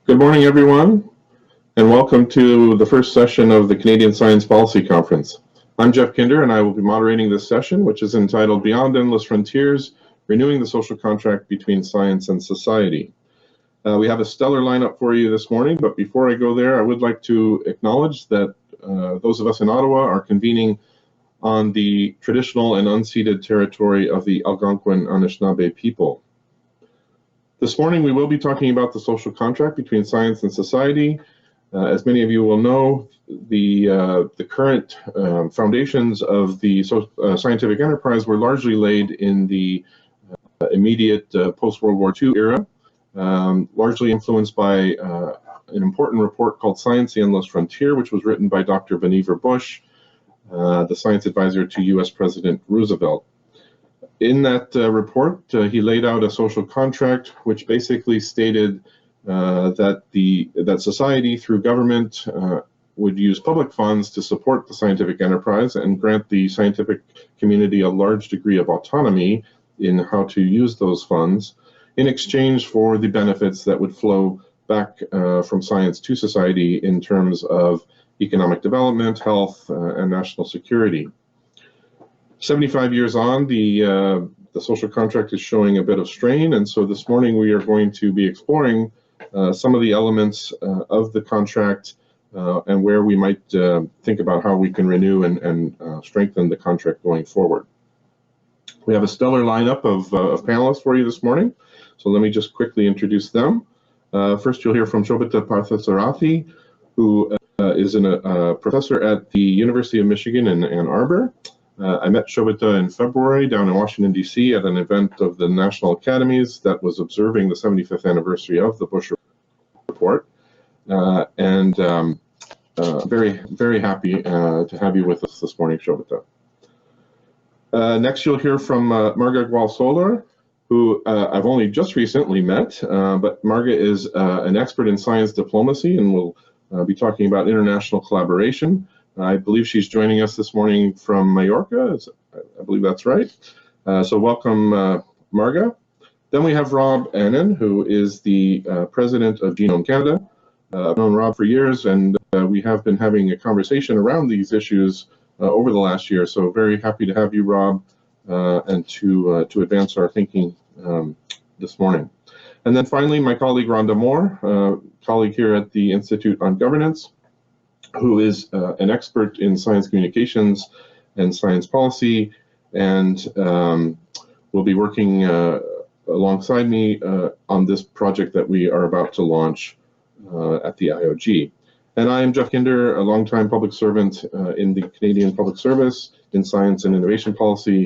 Good morning, everyone, and welcome to the first session of the Canadian Science Policy Conference. I'm Jeff Kinder, and I will be moderating this session, which is entitled Beyond Endless Frontiers, Renewing the Social Contract Between Science and Society. We have a stellar lineup for you this morning, but before I go there, I would like to acknowledge that those of us in Ottawa are convening on the traditional and unceded territory of the Algonquin Anishinaabe people. This morning, we will be talking about the social contract between science and society. As many of you will know, the current foundations of the scientific enterprise were largely laid in the immediate post-World War II era, largely influenced by an important report called Science, the Endless Frontier, which was written by Dr. Vannevar Bush, the science advisor to US President Roosevelt. In that report, he laid out a social contract which basically stated that society through government would use public funds to support the scientific enterprise and grant the scientific community a large degree of autonomy in how to use those funds in exchange for the benefits that would flow back from science to society in terms of economic development, health, and national security. 75 years on, the social contract is showing a bit of strain, and so this morning we are going to be exploring some of the elements of the contract and where we might think about how we can renew and strengthen the contract going forward. We have a stellar lineup of panelists for you this morning, so let me just quickly introduce them. First, you'll hear from Shobita Parthasarathy, who is a professor at the University of Michigan in Ann Arbor. I met Shobita in February down in Washington, D.C. at an event of the National Academies that was observing the 75th anniversary of the Bush report. Very, very happy to have you with us this morning, Shobita. Next, you'll hear from Marga Gual, who I've only just recently met, but Marga is an expert in science diplomacy and will be talking about international collaboration. I believe she's joining us this morning from Mallorca. I believe that's right. So welcome, Marga. Then we have Rob Annan, who is the president of Genome Canada. I've known Rob for years, and we have been having a conversation around these issues over the last year. So very happy to have you, Rob, and to advance our thinking this morning. And then finally, my colleague Rhonda Moore, colleague here at the Institute on Governance, who is an expert in science communications and science policy, and will be working alongside me on this project that we are about to launch at the IOG. And I am Jeff Kinder, a longtime public servant in the Canadian Public Service in science and innovation policy,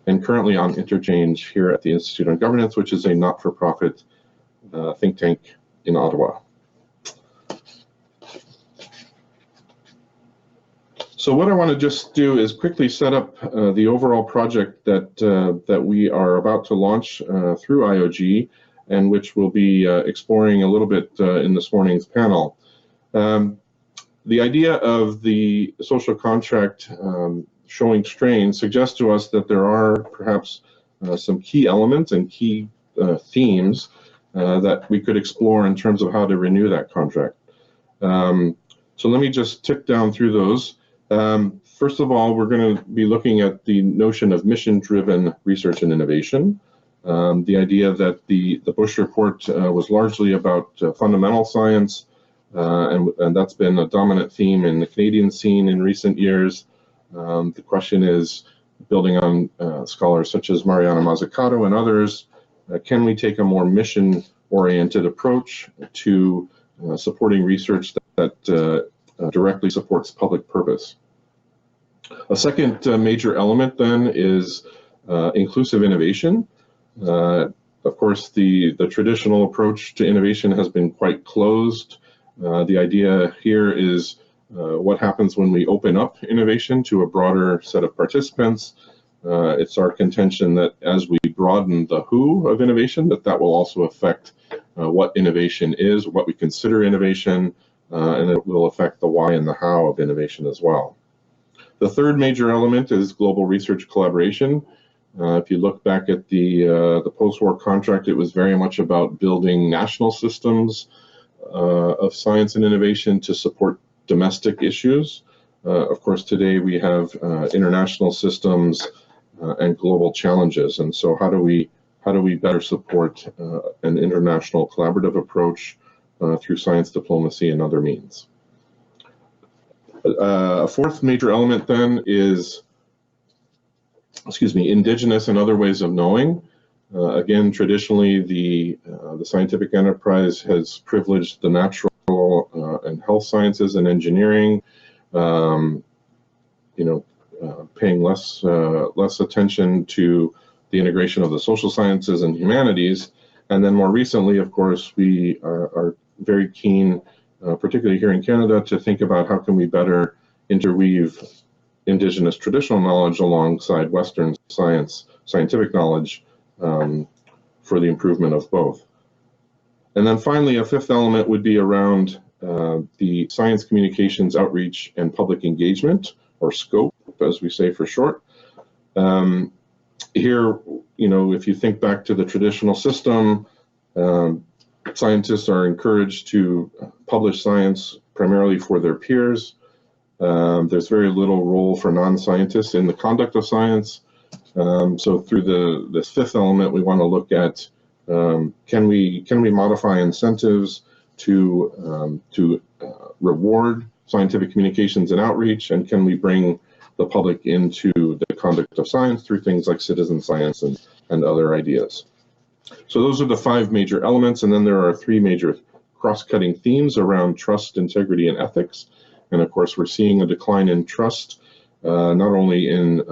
and currently on interchange here at the Institute on Governance, which is a not-for-profit think tank in Ottawa. So what I want to just do is quickly set up the overall project that we are about to launch through IOG, and which we'll be exploring a little bit in this morning's panel. The idea of the social contract showing strain suggests to us that there are perhaps some key elements and key themes that we could explore in terms of how to renew that contract. So let me just tick down through those. First of all, we're going to be looking at the notion of mission-driven research and innovation. The idea that the Bush report was largely about fundamental science, and that's been a dominant theme in the Canadian scene in recent years. The question is, building on scholars such as Mariana Mazzucato and others, can we take a more mission-oriented approach to supporting research that directly supports public purpose? A second major element then is inclusive innovation. Of course, the traditional approach to innovation has been quite closed. The idea here is what happens when we open up innovation to a broader set of participants. It's our contention that as we broaden the who of innovation, that will also affect what innovation is, what we consider innovation, and it will affect the why and the how of innovation as well. The third major element is global research collaboration. If you look back at the post-war contract, it was very much about building national systems of science and innovation to support domestic issues. Of course, today we have international systems and global challenges, and so how do we better support an international collaborative approach through science diplomacy and other means? A fourth major element then is, indigenous and other ways of knowing. Again, traditionally, the scientific enterprise has privileged the natural and health sciences and engineering, paying less attention to the integration of the social sciences and humanities. And then more recently, of course, we are very keen, particularly here in Canada, to think about how can we better interweave Indigenous traditional knowledge alongside Western scientific knowledge for the improvement of both. And then finally, a fifth element would be around the science communications outreach and public engagement, or SCOPE, as we say for short. Here, if you think back to the traditional system, scientists are encouraged to publish science primarily for their peers. There's very little role for non-scientists in the conduct of science. So through this fifth element, we want to look at can we modify incentives to reward scientific communications and outreach, and can we bring the public into the conduct of science through things like citizen science and other ideas. So those are the five major elements, and then there are three major cross-cutting themes around trust, integrity, and ethics. And of course, we're seeing a decline in trust, not only in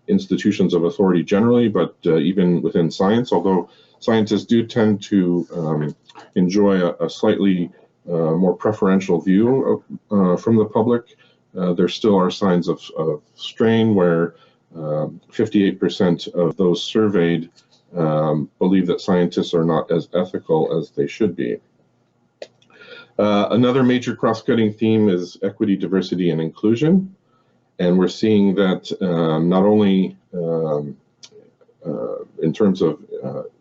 institutions of authority generally, but even within science, although scientists do tend to enjoy a slightly more preferential view from the public. There still are signs of strain where 58% of those surveyed believe that scientists are not as ethical as they should be. Another major cross-cutting theme is equity, diversity, and inclusion. And we're seeing that not only in terms of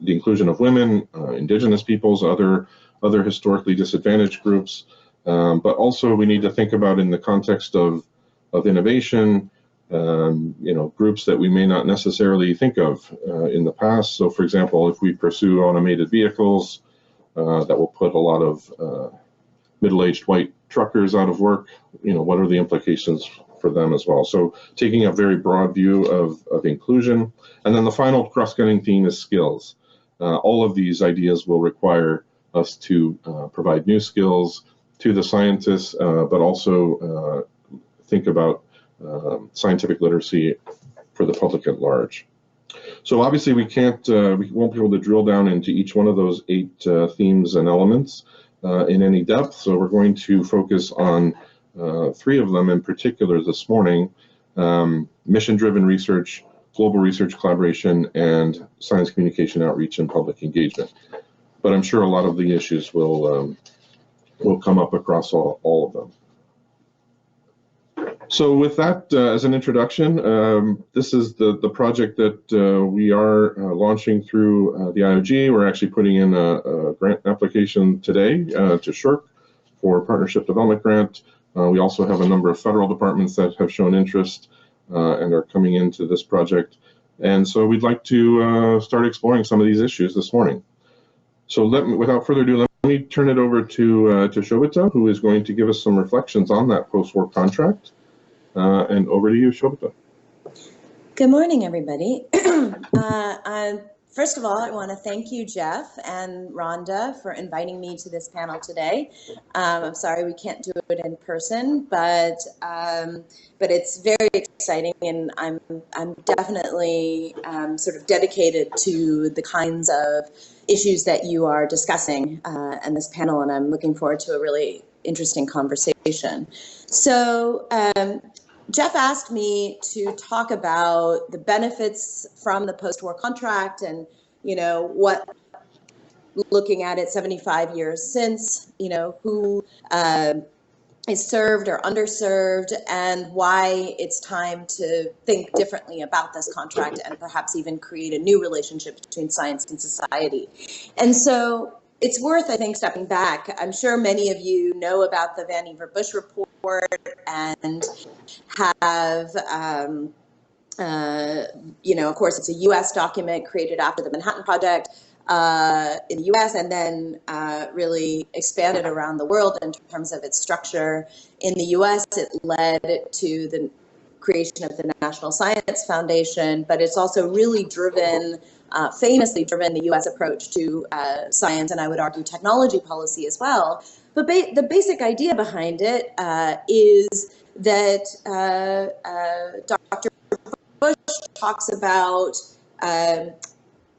the inclusion of women, Indigenous peoples, other historically disadvantaged groups, but also we need to think about in the context of innovation, groups that we may not necessarily think of in the past. So for example, if we pursue automated vehicles, that will put a lot of middle-aged white truckers out of work, what are the implications for them as well? So taking a very broad view of inclusion. And then the final cross-cutting theme is skills. All of these ideas will require us to provide new skills to the scientists, but also think about scientific literacy for the public at large. So obviously we won't be able to drill down into each one of those 8 themes and elements in any depth. So we're going to focus on 3 of them in particular this morning: mission-driven research, global research collaboration, and science communication outreach and public engagement. But I'm sure a lot of the issues will come up across all of them. So with that as an introduction, this is the project that we are launching through the IOG. We're actually putting in a grant application today to SHRC for Partnership Development Grant. We also have a number of federal departments that have shown interest and are coming into this project. And so we'd like to start exploring some of these issues this morning. So without further ado, let me turn it over to Shobita, who is going to give us some reflections on that post-war contract. And over to you, Shobita. Good morning, everybody. First of all, I want to thank you, Jeff and Rhonda, for inviting me to this panel today. I'm sorry we can't do it in person, but it's very exciting, and I'm definitely sort of dedicated to the kinds of issues that you are discussing in this panel, and I'm looking forward to a really interesting conversation. So Jeff asked me to talk about the benefits from the post-war contract and, what, looking at it 75 years since, who is served or underserved, and why it's time to think differently about this contract and perhaps even create a new relationship between science and society. And so it's worth, I think, stepping back. I'm sure many of you know about the Vannevar Bush report and have, of course, it's a U.S. document created after the Manhattan Project in the U.S. and then really expanded around the world in terms of its structure. In the U.S., it led to the creation of the National Science Foundation, but it's also really famously driven the U.S. approach to science, and I would argue technology policy as well. But the basic idea behind it is that Dr. Bush talks about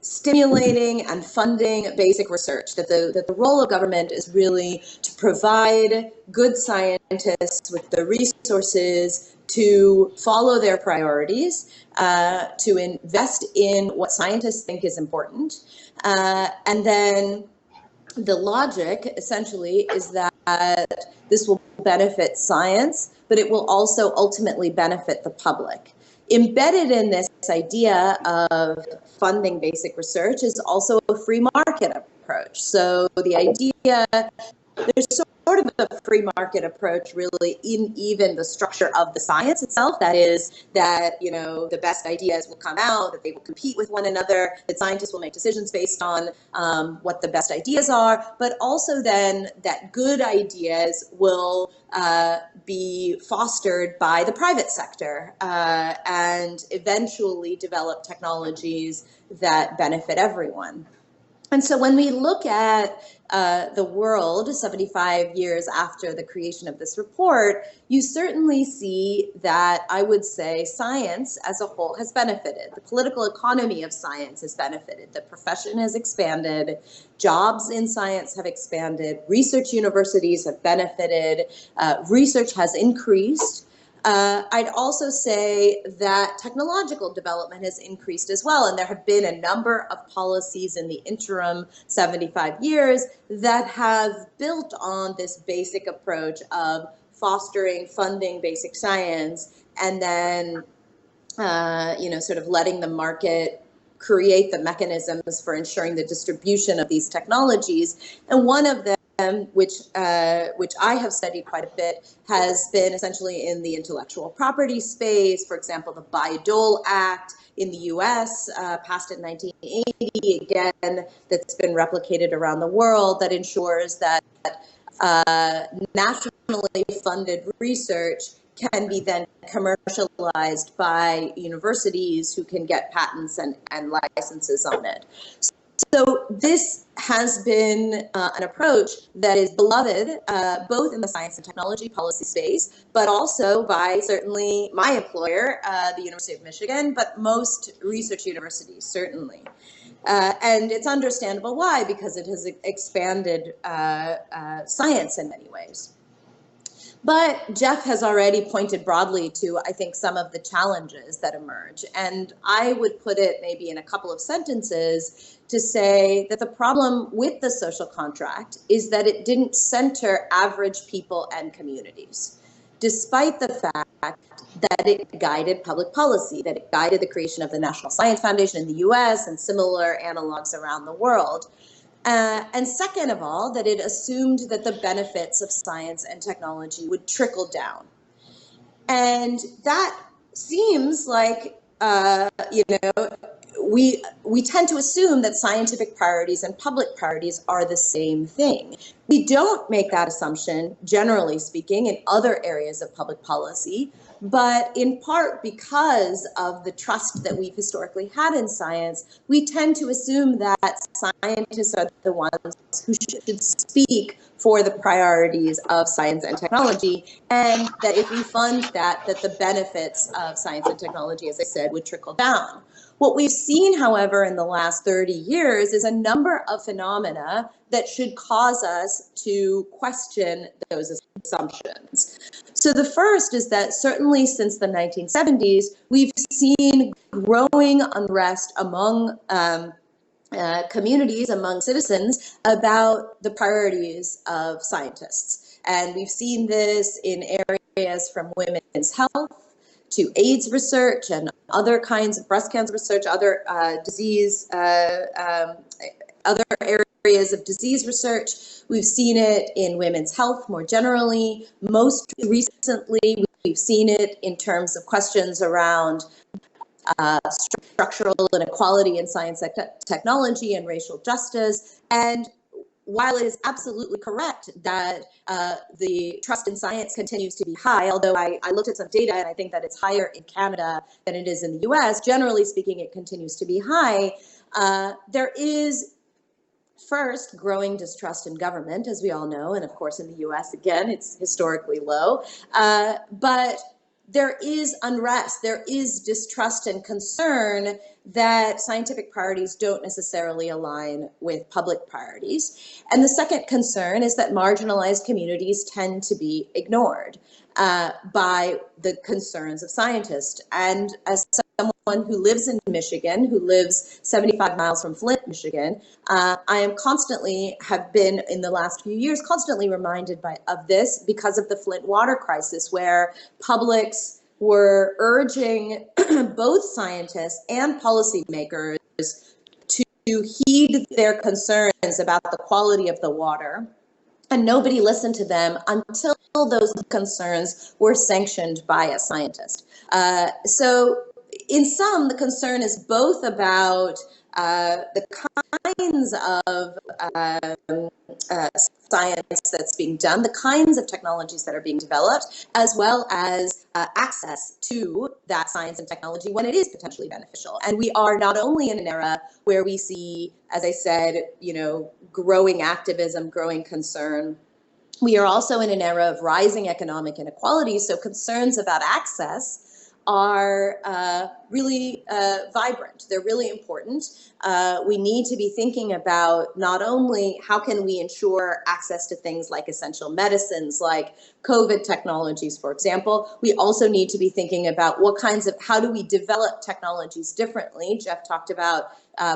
stimulating and funding basic research, that the role of government is really to provide good scientists with the resources to follow their priorities, to invest in what scientists think is important. And then the logic essentially is that this will benefit science, but it will also ultimately benefit the public. Embedded in this idea of funding basic research is also a free market approach. So the idea, there's sort of a free market approach really in even the structure of the science itself. That is that, the best ideas will come out, that they will compete with one another, that scientists will make decisions based on what the best ideas are, but also then that good ideas will be fostered by the private sector and eventually develop technologies that benefit everyone. And so when we look at the world 75 years after the creation of this report, you certainly see that I would say science as a whole has benefited. The political economy of science has benefited. The profession has expanded. Jobs in science have expanded. Research universities have benefited. Research has increased. I'd also say that technological development has increased as well, and there have been a number of policies in the interim 75 years that have built on this basic approach of fostering, funding basic science, and then, sort of letting the market create the mechanisms for ensuring the distribution of these technologies. And one of them, which I have studied quite a bit, has been essentially in the intellectual property space. For example, the Bayh-Dole Act in the U.S., passed in 1980, again, that's been replicated around the world, that ensures that nationally funded research can be then commercialized by universities who can get patents and licenses on it. So this has been an approach that is beloved both in the science and technology policy space, but also by certainly my employer, the University of Michigan, but most research universities, certainly. And it's understandable why, because it has expanded science in many ways. But Jeff has already pointed broadly to, I think, some of the challenges that emerge. And I would put it maybe in a couple of sentences to say that the problem with the social contract is that it didn't center average people and communities, despite the fact that it guided public policy, that it guided the creation of the National Science Foundation in the US and similar analogs around the world. And second of all, that it assumed that the benefits of science and technology would trickle down. And that seems like, we tend to assume that scientific priorities and public priorities are the same thing. We don't make that assumption, generally speaking, in other areas of public policy, but in part because of the trust that we've historically had in science, we tend to assume that scientists are the ones who should speak for the priorities of science and technology, and that if we fund that the benefits of science and technology, as I said, would trickle down. What we've seen, however, in the last 30 years is a number of phenomena that should cause us to question those assumptions. So the first is that certainly since the 1970s, we've seen growing unrest among communities, among citizens, about the priorities of scientists. And we've seen this in areas from women's health to AIDS research and other kinds of breast cancer research, other disease, other areas areas of disease research. We've seen it in women's health more generally. Most recently, we've seen it in terms of questions around structural inequality in science and technology and racial justice. And while it is absolutely correct that the trust in science continues to be high, although I looked at some data and I think that it's higher in Canada than it is in the US, generally speaking, it continues to be high. There is first growing distrust in government, as we all know, and of course in the US, again, it's historically low. But there is unrest, there is distrust and concern that scientific priorities don't necessarily align with public priorities. And the second concern is that marginalized communities tend to be ignored by the concerns of scientists. And as someone who lives in Michigan, who lives 75 miles from Flint, Michigan, I am have been in the last few years, constantly reminded of this because of the Flint water crisis, where publics were urging both scientists and policymakers to heed their concerns about the quality of the water. And nobody listened to them until those concerns were sanctioned by a scientist. So in sum, the concern is both about the kinds of science that's being done, the kinds of technologies that are being developed, as well as access to that science and technology when it is potentially beneficial. And we are not only in an era where we see, as I said, growing activism, growing concern. We are also in an era of rising economic inequality, so concerns about access are really vibrant. They're really important. We need to be thinking about not only how can we ensure access to things like essential medicines, like COVID technologies, for example. We also need to be thinking about how do we develop technologies differently? Jeff talked about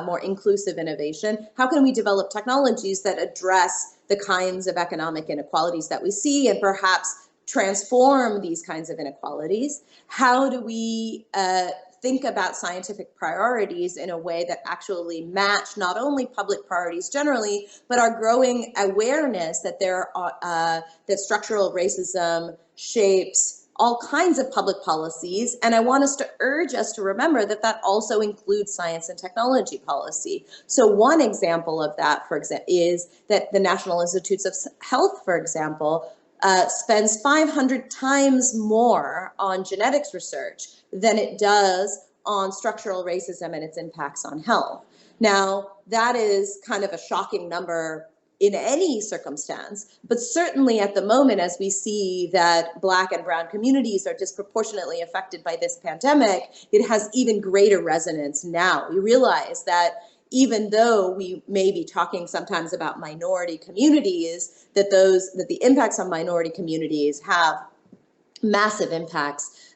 more inclusive innovation. How can we develop technologies that address the kinds of economic inequalities that we see and perhaps transform these kinds of inequalities? How do we think about scientific priorities in a way that actually match not only public priorities generally, but our growing awareness that that structural racism shapes all kinds of public policies? And I want us to urge us to remember that that also includes science and technology policy. So one example of that, for example, is that the National Institutes of Health, for example, spends 500 times more on genetics research than it does on structural racism and its impacts on health. Now, that is kind of a shocking number in any circumstance, but certainly at the moment, as we see that Black and Brown communities are disproportionately affected by this pandemic, it has even greater resonance now. We realize that even though we may be talking sometimes about minority communities, that the impacts on minority communities have massive impacts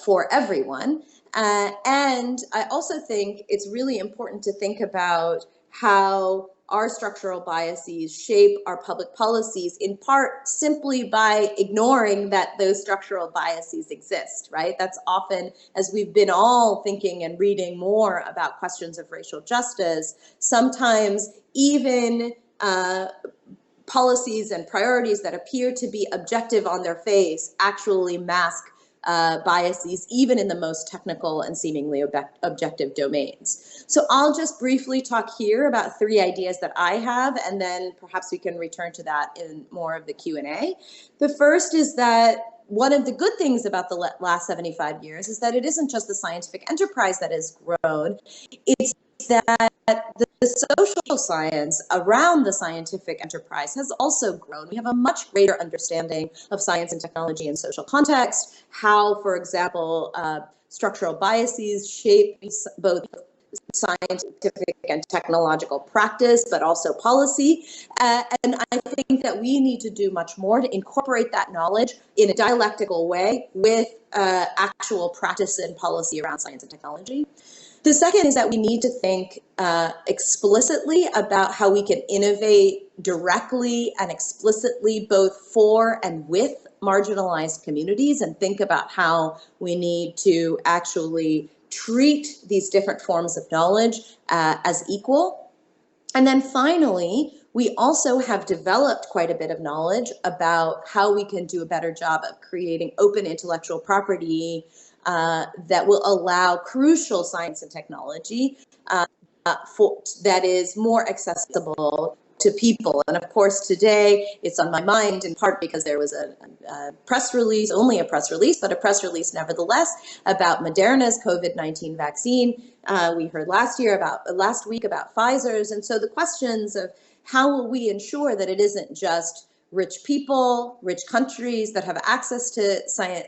for everyone. And I also think it's really important to think about how our structural biases shape our public policies, in part simply by ignoring that those structural biases exist, right? That's often, as we've been all thinking and reading more about questions of racial justice, sometimes even policies and priorities that appear to be objective on their face actually mask biases, even in the most technical and seemingly objective domains. So I'll just briefly talk here about 3 ideas that I have, and then perhaps we can return to that in more of the Q&A. The first is that one of the good things about the last 75 years is that it isn't just the scientific enterprise that has grown, it's that the social science around the scientific enterprise has also grown. We have a much greater understanding of science and technology in social context, how, for example, structural biases shape both scientific and technological practice, but also policy. And I think that we need to do much more to incorporate that knowledge in a dialectical way with actual practice and policy around science and technology. The second is that we need to think explicitly about how we can innovate directly and explicitly both for and with marginalized communities, and think about how we need to actually treat these different forms of knowledge as equal. And then finally, we also have developed quite a bit of knowledge about how we can do a better job of creating open intellectual property that will allow crucial science and technology that is more accessible to people. And of course, today it's on my mind in part because there was a press release, only a press release, but a press release nevertheless, about Moderna's COVID-19 vaccine. We heard last week about Pfizer's. And so the questions of how will we ensure that it isn't just rich people, rich countries that have access to science,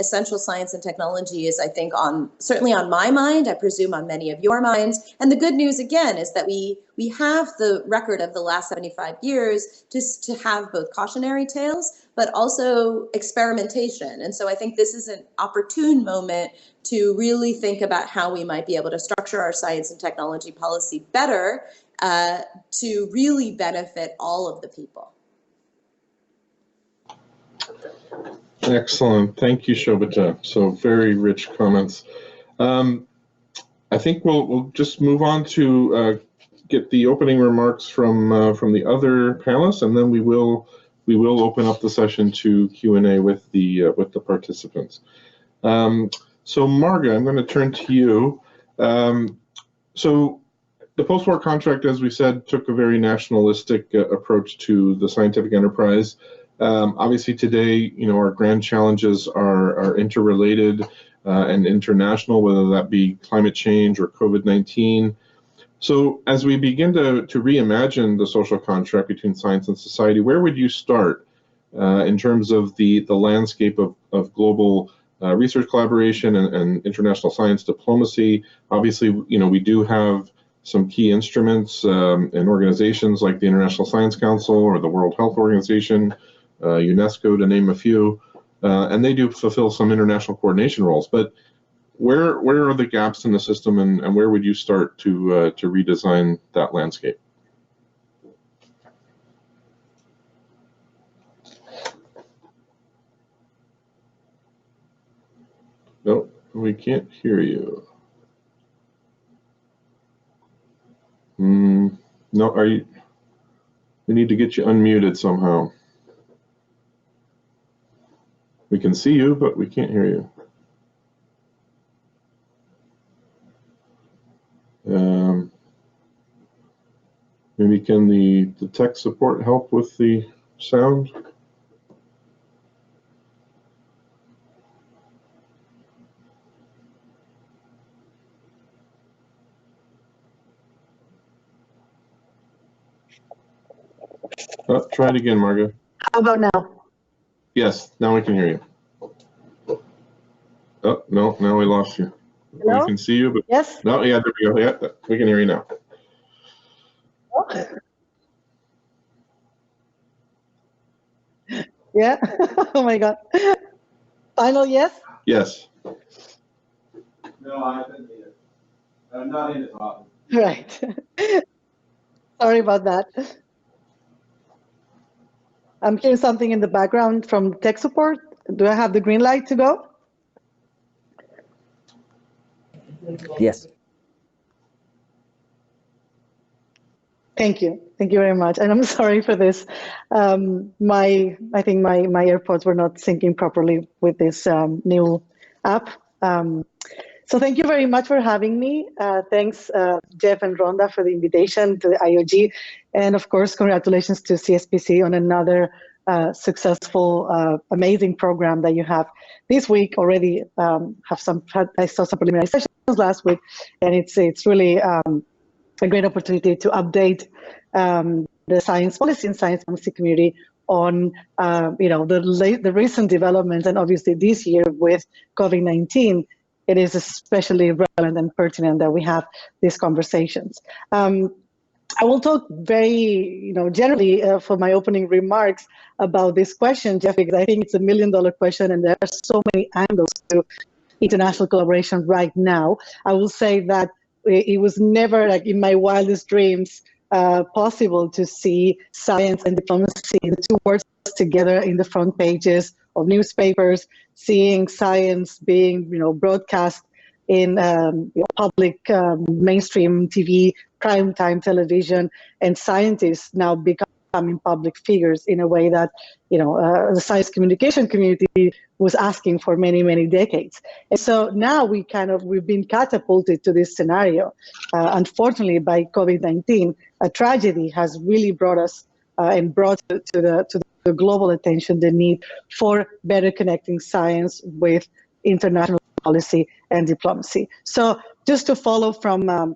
essential science and technology is, I think, certainly on my mind, I presume on many of your minds. And the good news, again, is that we have the record of the last 75 years to have both cautionary tales, but also experimentation. And so I think this is an opportune moment to really think about how we might be able to structure our science and technology policy better to really benefit all of the people. Excellent. Thank you, Shobita. So very rich comments. I think we'll just move on to get the opening remarks from the other panelists, and then we will open up the session to Q&A with the participants. So Marga, I'm going to turn to you. So the post-war contract, as we said, took a very nationalistic approach to the scientific enterprise. Obviously today, our grand challenges are interrelated and international, whether that be climate change or COVID-19. So as we begin to reimagine the social contract between science and society, where would you start in terms of the landscape of global research collaboration and international science diplomacy? Obviously, we do have some key instruments and organizations like the International Science Council or the World Health Organization, UNESCO, to name a few, and they do fulfill some international coordination roles. But where are the gaps in the system, and where would you start to redesign that landscape? No, we can't hear you. No, we need to get you unmuted somehow. We can see you, but we can't hear you. Maybe can the tech support help with the sound? Try it again, Marga. How about now? Yes, now we can hear you. Oh, no, now we lost you. Hello? We can see you, but yes. No, yeah, there we go. Yeah, we can hear you now. Oh. Yeah. Oh my God. Final yes? Yes. No, I didn't need it. I'm not in it, Bob. Right. Sorry about that. I'm hearing something in the background from tech support. Do I have the green light to go? Yes. Thank you. Thank you very much. And I'm sorry for this. I think my AirPods were not syncing properly with this new app. So thank you very much for having me. Thanks, Jeff and Rhonda, for the invitation to the IOG. And of course, congratulations to CSPC on another successful, amazing program that you have this week already. I saw some preliminary sessions last week, and it's really a great opportunity to update the science policy and science policy community on the recent developments, and obviously this year with COVID-19, it is especially relevant and pertinent that we have these conversations. I will talk very, generally for my opening remarks about this question, Jeff, because I think it's $1 million question, and there are so many angles to international collaboration right now. I will say that it was never, like in my wildest dreams, possible to see science and diplomacy, the two words together in the front pages of newspapers, seeing science being, broadcast in public mainstream TV, primetime television, and scientists now becoming public figures in a way that the science communication community was asking for many, many decades. And so now we've been catapulted to this scenario. Unfortunately, by COVID-19, a tragedy has really brought us and brought to the global attention the need for better connecting science with international policy and diplomacy. So just to follow from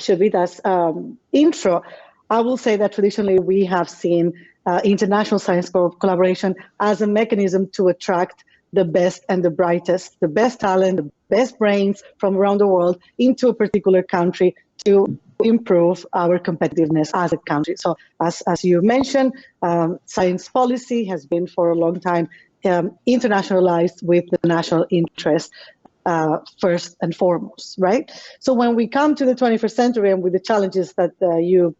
Shobita's intro, I will say that traditionally we have seen international science collaboration as a mechanism to attract the best and the brightest, the best talent, the best brains from around the world into a particular country to improve our competitiveness as a country. So as you mentioned, science policy has been for a long time internationalized with the national interest first and foremost, right? So when we come to the 21st century and with the challenges that you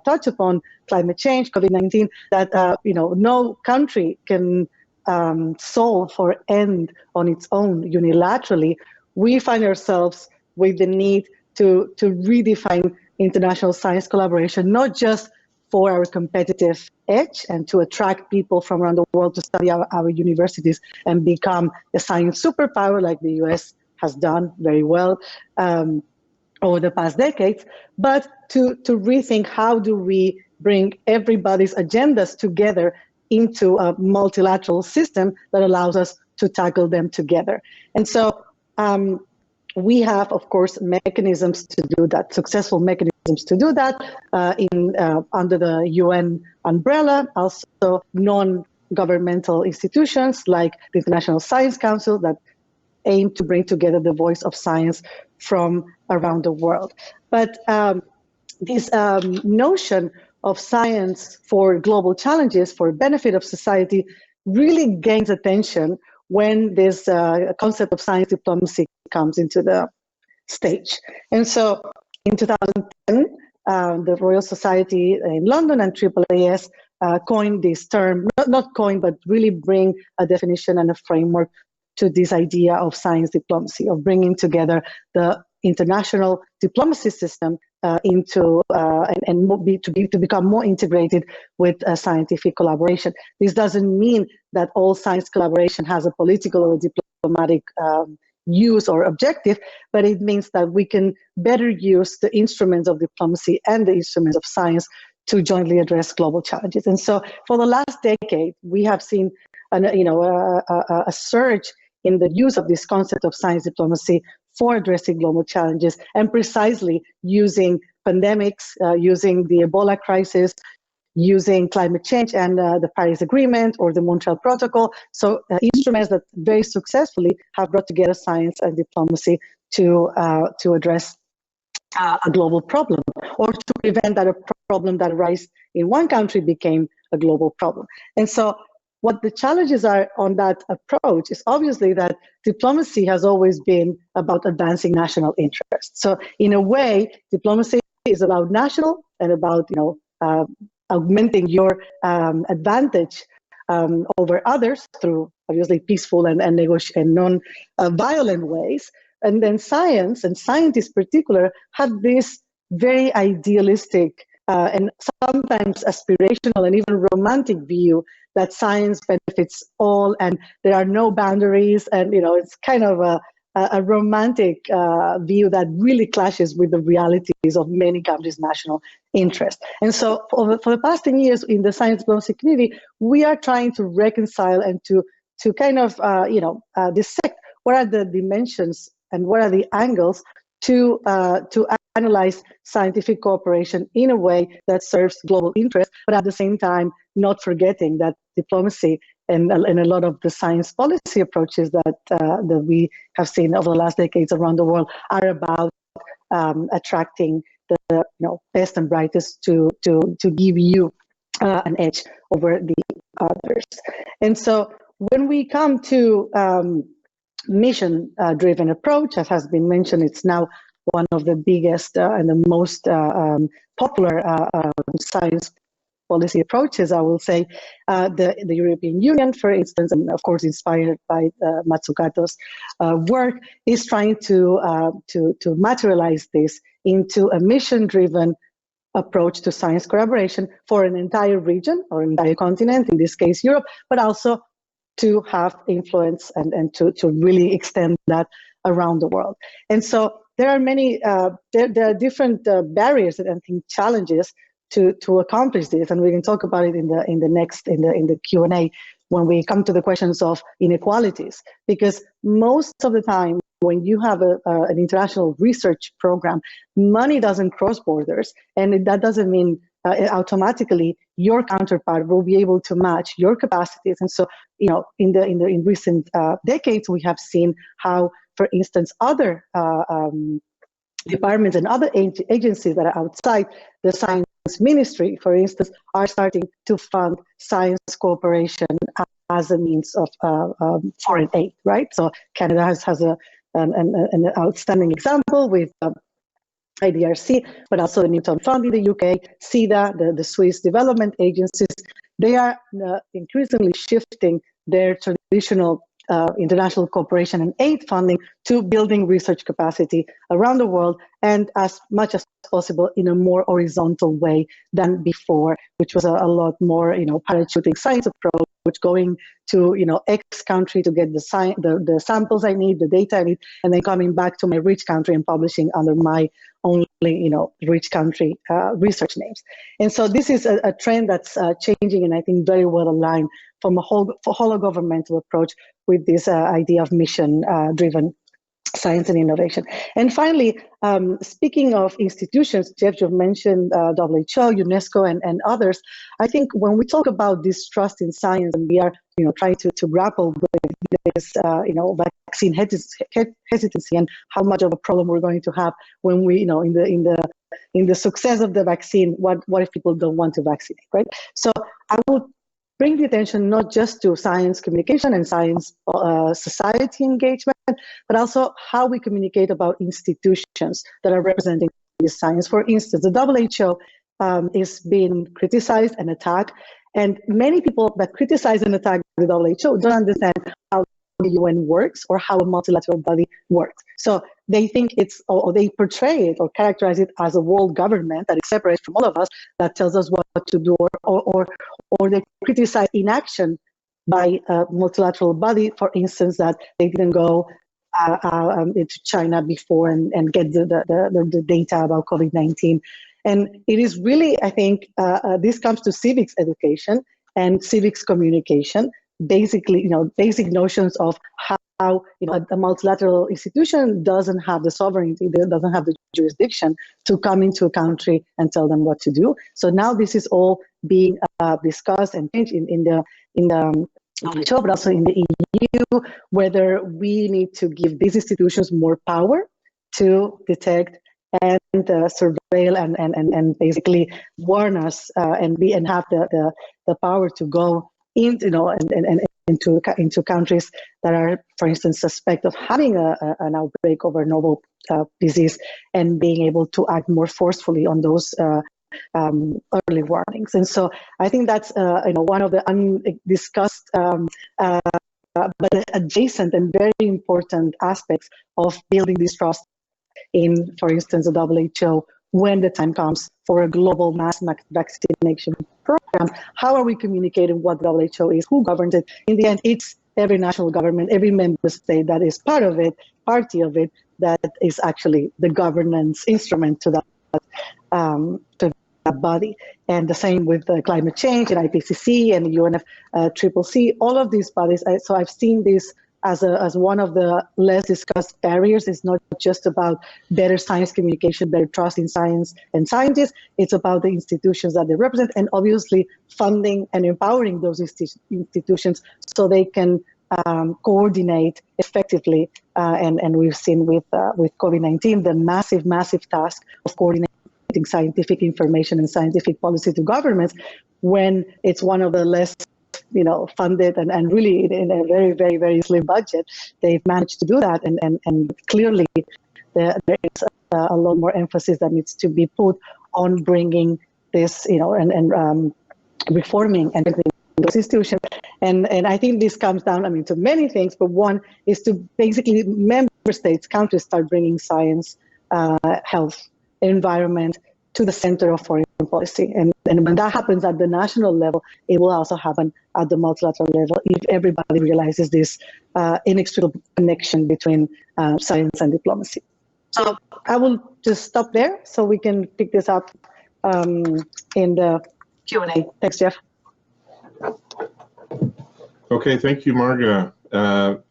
touch upon, climate change, COVID-19, that no country can solve or end on its own unilaterally, we find ourselves with the need to redefine international science collaboration, not just for our competitive edge and to attract people from around the world to study our universities and become a science superpower like the US has done very well over the past decades, but to rethink how do we bring everybody's agendas together into a multilateral system that allows us to tackle them together. And so we have, of course, mechanisms to do that, successful mechanisms to do that under the UN umbrella, also non-governmental institutions like the International Science Council that aim to bring together the voice of science from around the world. But this notion of science for global challenges, for benefit of society, really gains attention when this concept of science diplomacy comes into the stage. And so in 2010, the Royal Society in London and AAAS coined this term, not coined, but really bring a definition and a framework to this idea of science diplomacy, of bringing together the international diplomacy system to become more integrated with scientific collaboration. This doesn't mean that all science collaboration has a political or diplomatic use or objective, but it means that we can better use the instruments of diplomacy and the instruments of science to jointly address global challenges. And so for the last decade, we have seen a surge in the use of this concept of science diplomacy for addressing global challenges, and precisely using pandemics, using the Ebola crisis, using climate change and the Paris Agreement or the Montreal Protocol. So instruments that very successfully have brought together science and diplomacy to address a global problem, or to prevent that a problem that arises in one country became a global problem. And so what the challenges are on that approach is obviously that diplomacy has always been about advancing national interests. So in a way, diplomacy is about national and about augmenting your advantage over others through obviously peaceful and non-violent ways. And then science and scientists in particular have this very idealistic and sometimes aspirational and even romantic view that science benefits all and there are no boundaries, and it's kind of a romantic view that really clashes with the realities of many countries' national interest. And so for the past 10 years in the science diplomacy community, we are trying to reconcile and to kind of dissect what are the dimensions and what are the angles to analyze scientific cooperation in a way that serves global interest, but at the same time not forgetting that diplomacy and a lot of the science policy approaches that we have seen over the last decades around the world are about attracting the best and brightest to give you an edge over the others. And so when we come to mission-driven approach, as has been mentioned, it's now one of the biggest and the most popular science policy approaches, I will say the European Union, for instance, and of course inspired by Mazzucato's work, is trying to materialize this into a mission-driven approach to science collaboration for an entire region or an entire continent, in this case Europe, but also to have influence and to really extend that around the world. And so there are many, there are different barriers and I think challenges to accomplish this, and we can talk about it in the Q&A when we come to the questions of inequalities, because most of the time when you have an international research program, money doesn't cross borders, and that doesn't mean automatically your counterpart will be able to match your capacities. And so, you know, in recent decades, we have seen how, for instance, other departments and other agencies that are outside the science ministry, for instance, are starting to fund science cooperation as a means of foreign aid, right? So Canada has an outstanding example with IDRC, but also the Newton Fund in the UK, CEDA, the Swiss development agencies. They are increasingly shifting their traditional international cooperation and aid funding to building research capacity around the world, and as much as possible in a more horizontal way than before, which was a lot more, you know, parachuting science approach, going to, you know, X country to get the samples I need, the data I need, and then coming back to my rich country and publishing under my only, you know, rich country research names. And so this is a trend that's changing, and I think very well aligned from a whole governmental approach with this idea of mission-driven science and innovation. And finally, speaking of institutions, Jeff, you've mentioned WHO, UNESCO, and others. I think when we talk about distrust in science, and we are, you know, trying to grapple with this, you know, vaccine hesitancy and how much of a problem we're going to have when we, you know, in the success of the vaccine, what if people don't want to vaccinate, right? So I would bring the attention not just to science communication and science society engagement, but also how we communicate about institutions that are representing this science. For instance, the WHO is being criticized and attacked, and many people that criticize and attack the WHO don't understand how the UN works or how a multilateral body works. So they think or they portray it or characterize it as a world government that is separate from all of us, that tells us what to do, or they criticize inaction by a multilateral body, for instance, that they didn't go into China before and get the data about COVID-19. And it is really, I think, this comes to civics education and civics communication, basically, you know, basic notions of how, you know, a multilateral institution doesn't have the sovereignty, doesn't have the jurisdiction to come into a country and tell them what to do. So now this is all being discussed and changed in the WHO, but also in the EU, whether we need to give these institutions more power to detect and surveil and basically warn us and have the power to go into, you know, and into countries that are, for instance, suspect of having an outbreak of a novel disease, and being able to act more forcefully on those early warnings. And so I think that's you know, one of the undiscussed but adjacent and very important aspects of building this trust in, for instance, the WHO, when the time comes for a global mass vaccination program. How are we communicating what the WHO is, who governs it? In the end, it's every national government, every member state that is party of it, that is actually the governance instrument to that body. And the same with climate change and IPCC and UNFCCC, all of these bodies. So I've seen this as one of the less discussed barriers. It's not just about better science communication, better trust in science and scientists. It's about the institutions that they represent, and obviously funding and empowering those institutions so they can coordinate effectively. And we've seen with COVID-19 the massive task of coordinating scientific information and scientific policy to governments, when it's one of the less, you know, funded and really in a very, very, very slim budget, they've managed to do that. And clearly there is a lot more emphasis that needs to be put on bringing this, you know, and reforming and those institutions. And I think this comes down, to many things, but one is to basically member states, countries start bringing science, health, environment to the center of foreign policy. And when that happens at the national level, it will also happen at the multilateral level if everybody realizes this inextricable connection between science and diplomacy. So I will just stop there so we can pick this up in the Q&A. Thanks, Jeff. Okay, thank you, Marga.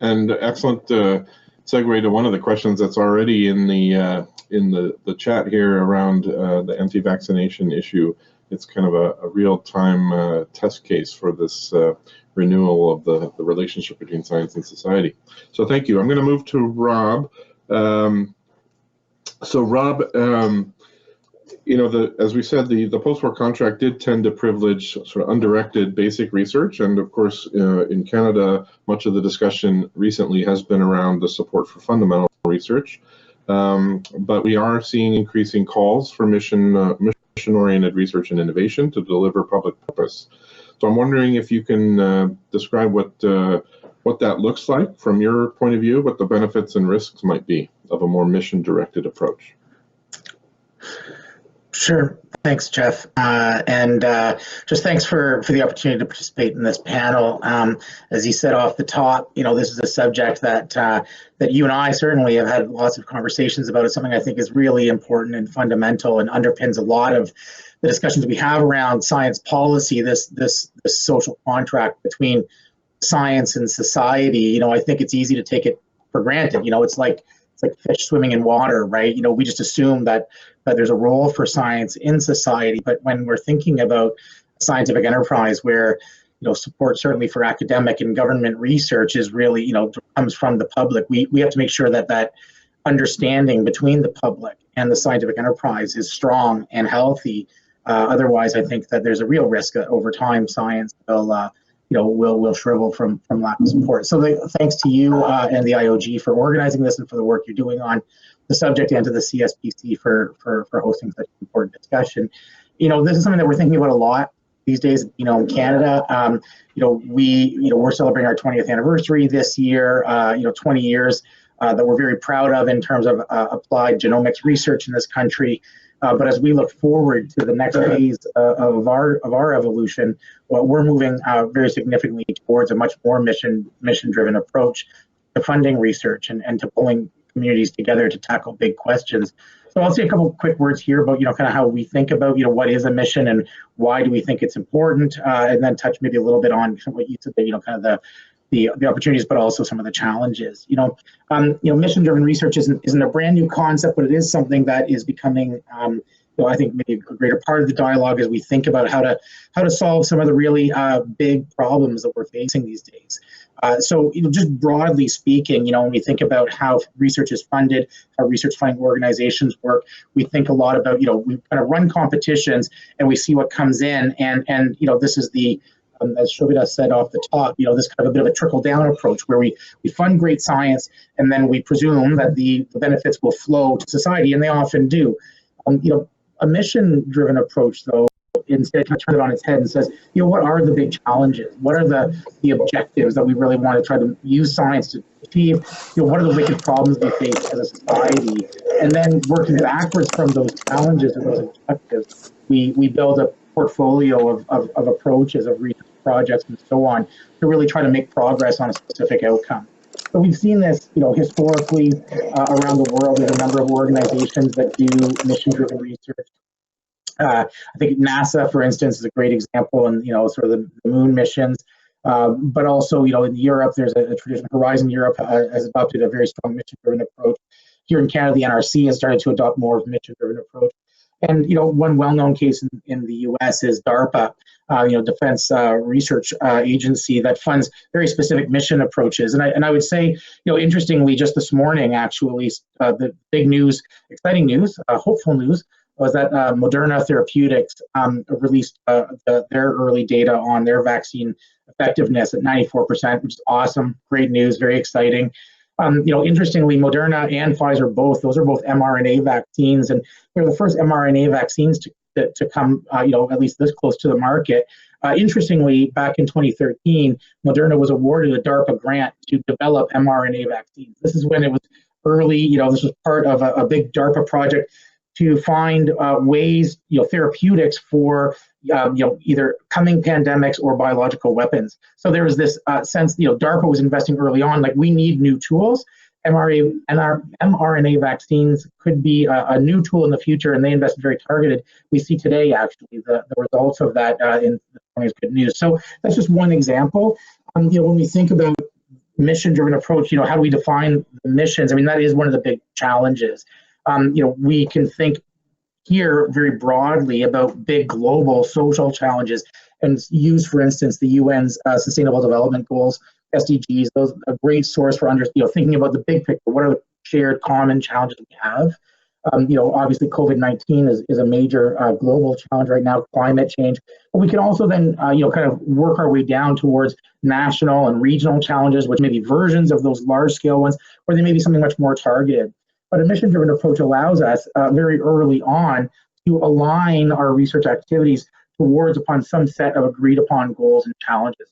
And excellent segue to one of the questions that's already in the chat here around the anti-vaccination issue. It's kind of a real-time test case for this renewal of the relationship between science and society. So thank you. I'm going to move to Rob. So Rob, as we said, the post-war contract did tend to privilege sort of undirected basic research, and of course, in Canada, much of the discussion recently has been around the support for fundamental research. But we are seeing increasing calls for mission-oriented research and innovation to deliver public purpose. So I'm wondering if you can describe what that looks like from your point of view, what the benefits and risks might be of a more mission-directed approach. Sure. Thanks, Jeff. And just thanks for the opportunity to participate in this panel. As you said off the top, this is a subject that you and I certainly have had lots of conversations about. It's something I think is really important and fundamental and underpins a lot of the discussions we have around science policy, this social contract between science and society. I think it's easy to take it for granted. It's like fish swimming in water, right? We just assume that there's a role for science in society. But when we're thinking about scientific enterprise where, support certainly for academic and government research is really, comes from the public, we have to make sure that understanding between the public and the scientific enterprise is strong and healthy. Otherwise, I think that there's a real risk that over time science will shrivel from lack of support. So thanks to you and the IOG for organizing this and for the work you're doing on the subject, and to the CSPC for hosting such an important discussion. This is something that we're thinking about a lot these days. In Canada, we're celebrating our 20th anniversary this year. 20 years that we're very proud of in terms of applied genomics research in this country. But as we look forward to the next phase of our evolution, we're moving very significantly towards a much more mission-driven approach to funding research and to pulling communities together to tackle big questions. So I'll say a couple of quick words here about kind of how we think about what is a mission and why do we think it's important, and then touch maybe a little bit on what you said, kind of the opportunities, but also some of the challenges. Mission-driven research isn't a brand new concept, but it is something that is becoming, I think, maybe a greater part of the dialogue as we think about how to solve some of the really big problems that we're facing these days. So, just broadly speaking, when we think about how research is funded, how research funding organizations work, we think a lot about, we kind of run competitions and we see what comes in, and this is the as Shobita said off the top, this kind of a bit of a trickle-down approach where we fund great science and then we presume that the benefits will flow to society, and they often do. A mission-driven approach, though, instead kind of turns it on its head and says, what are the big challenges? What are the objectives that we really want to try to use science to achieve? What are the wicked problems we face as a society? And then working backwards from those challenges and those objectives, we build a portfolio of approaches, of research projects and so on, to really try to make progress on a specific outcome. So we've seen this, historically around the world. There's a number of organizations that do mission-driven research. I think NASA, for instance, is a great example, and sort of the moon missions. But also, in Europe, there's a tradition. Horizon Europe has adopted a very strong mission-driven approach. Here in Canada, the NRC has started to adopt more of a mission-driven approach. And one well-known case in the U.S. is DARPA, Defense Research Agency, that funds very specific mission approaches. And I would say, interestingly, just this morning, actually, the big news, exciting news, hopeful news, was that Moderna Therapeutics released their early data on their vaccine effectiveness at 94%, which is awesome, great news, very exciting. Interestingly, Moderna and Pfizer those are both mRNA vaccines, and they're the first mRNA vaccines to come, at least this close to the market. Interestingly, back in 2013, Moderna was awarded a DARPA grant to develop mRNA vaccines. This is when it was early, this was part of a big DARPA project to find ways, therapeutics for, either coming pandemics or biological weapons. So there was this sense, DARPA was investing early on, like we need new tools. mRNA vaccines could be a new tool in the future, and they invested very targeted. We see today, actually, the results of that in the morning is good news. So that's just one example. When we think about mission-driven approach, how do we define the missions? I mean, that is one of the big challenges. We can think here very broadly about big global social challenges and use, for instance, the UN's Sustainable Development Goals, SDGs. Those are a great source for thinking about the big picture. What are the shared common challenges we have? Obviously COVID-19 is a major global challenge right now, climate change. But we can also then, kind of work our way down towards national and regional challenges, which may be versions of those large-scale ones, or they may be something much more targeted. But a mission-driven approach allows us very early on to align our research activities towards upon some set of agreed-upon goals and challenges.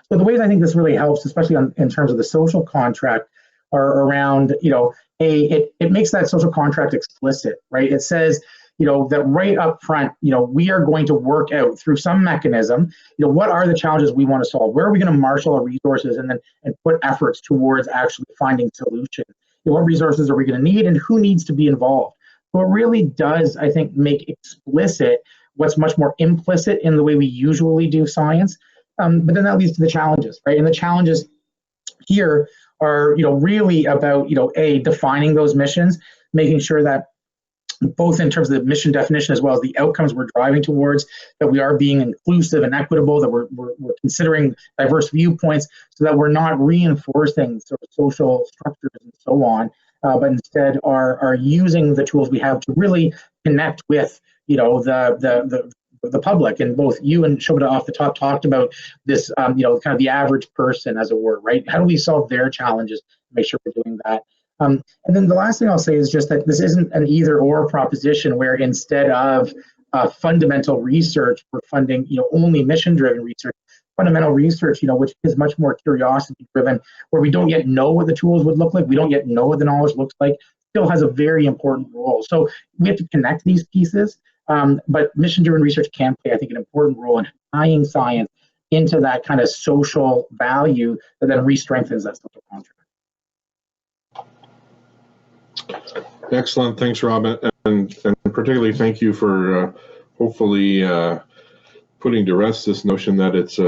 So the ways I think this really helps, especially in terms of the social contract, are around, it makes that social contract explicit, right? It says, that right up front, we are going to work out through some mechanism, what are the challenges we want to solve? Where are we going to marshal our resources and put efforts towards actually finding solutions? What resources are we going to need and who needs to be involved? So it really does, I think, make explicit what's much more implicit in the way we usually do science. But then that leads to the challenges, right? And the challenges here are, really about, defining those missions, making sure that both in terms of the mission definition as well as the outcomes we're driving towards, that we are being inclusive and equitable, that we're considering diverse viewpoints, so that we're not reinforcing sort of social structures and so on, but instead are using the tools we have to really connect with, the public. And both you and Shobita off the top talked about this, kind of the average person, as it were, right? How do we solve their challenges? Make sure we're doing that. And then the last thing I'll say is just that this isn't an either-or proposition where instead of fundamental research, we're funding, only mission-driven research. Fundamental research, which is much more curiosity-driven, where we don't yet know what the tools would look like, we don't yet know what the knowledge looks like, still has a very important role. So we have to connect these pieces, but mission-driven research can play, I think, an important role in tying science into that kind of social value that then re-strengthens that social contract. Excellent. Thanks, Rob. And particularly thank you for hopefully putting to rest this notion that it's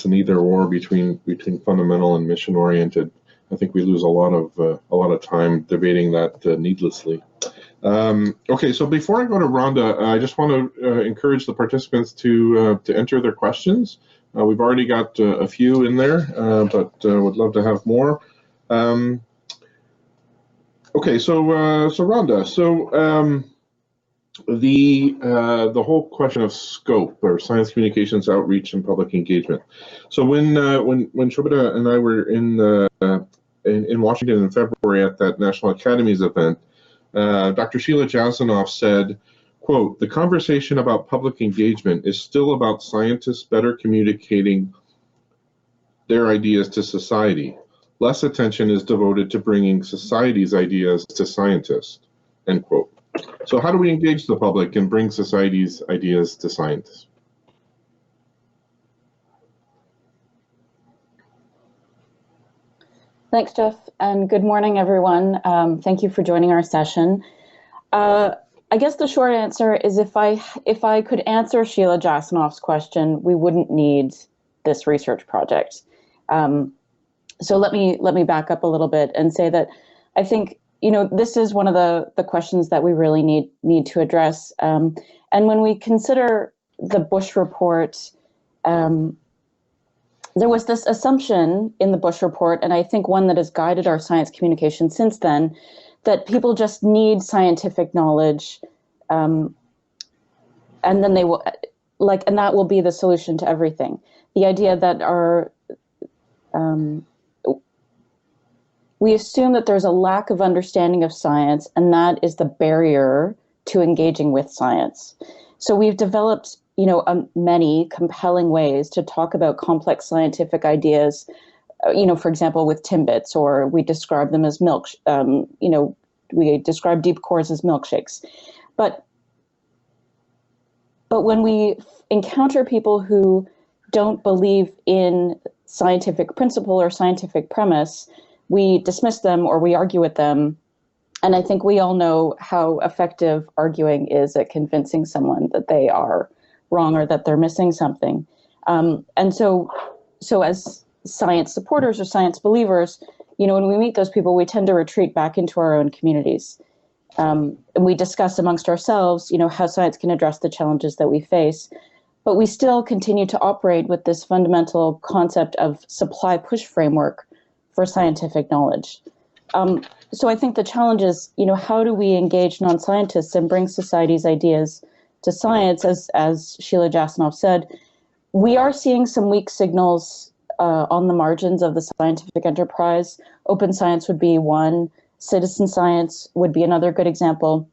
an either or between fundamental and mission oriented. I think we lose a lot of time debating that needlessly. Okay, so before I go to Rhonda, I just want to encourage the participants to enter their questions. We've already got a few in there, but would love to have more. Okay, so Rhonda, the whole question of scope, or science communications outreach and public engagement. So when Shobita and I were in Washington in February at that National Academies event, Dr. Sheila Jasanoff said, quote, "The conversation about public engagement is still about scientists better communicating their ideas to society. Less attention is devoted to bringing society's ideas to scientists," end quote. So how do we engage the public and bring society's ideas to scientists? Thanks, Jeff, and good morning, everyone. Thank you for joining our session. I guess the short answer is if I could answer Sheila Jasanoff's question, we wouldn't need this research project. So let me back up a little bit and say that I think this is one of the questions that we really need to address. And when we consider the Bush report, there was this assumption in the Bush report, and I think one that has guided our science communication since then, that people just need scientific knowledge, and then they will, and that will be the solution to everything. The idea that we assume that there's a lack of understanding of science, and that is the barrier to engaging with science. So we've developed many compelling ways to talk about complex scientific ideas, for example, with Timbits, or we describe them as we describe deep cores as milkshakes. But when we encounter people who don't believe in scientific principle or scientific premise, we dismiss them or we argue with them. And I think we all know how effective arguing is at convincing someone that they are wrong or that they're missing something. And so as science supporters or science believers, when we meet those people, we tend to retreat back into our own communities. And we discuss amongst ourselves, how science can address the challenges that we face. But we still continue to operate with this fundamental concept of supply push framework for scientific knowledge. So I think the challenge is, how do we engage non-scientists and bring society's ideas to science? As Sheila Jasanoff said, we are seeing some weak signals on the margins of the scientific enterprise. Open science would be one. Citizen science would be another good example.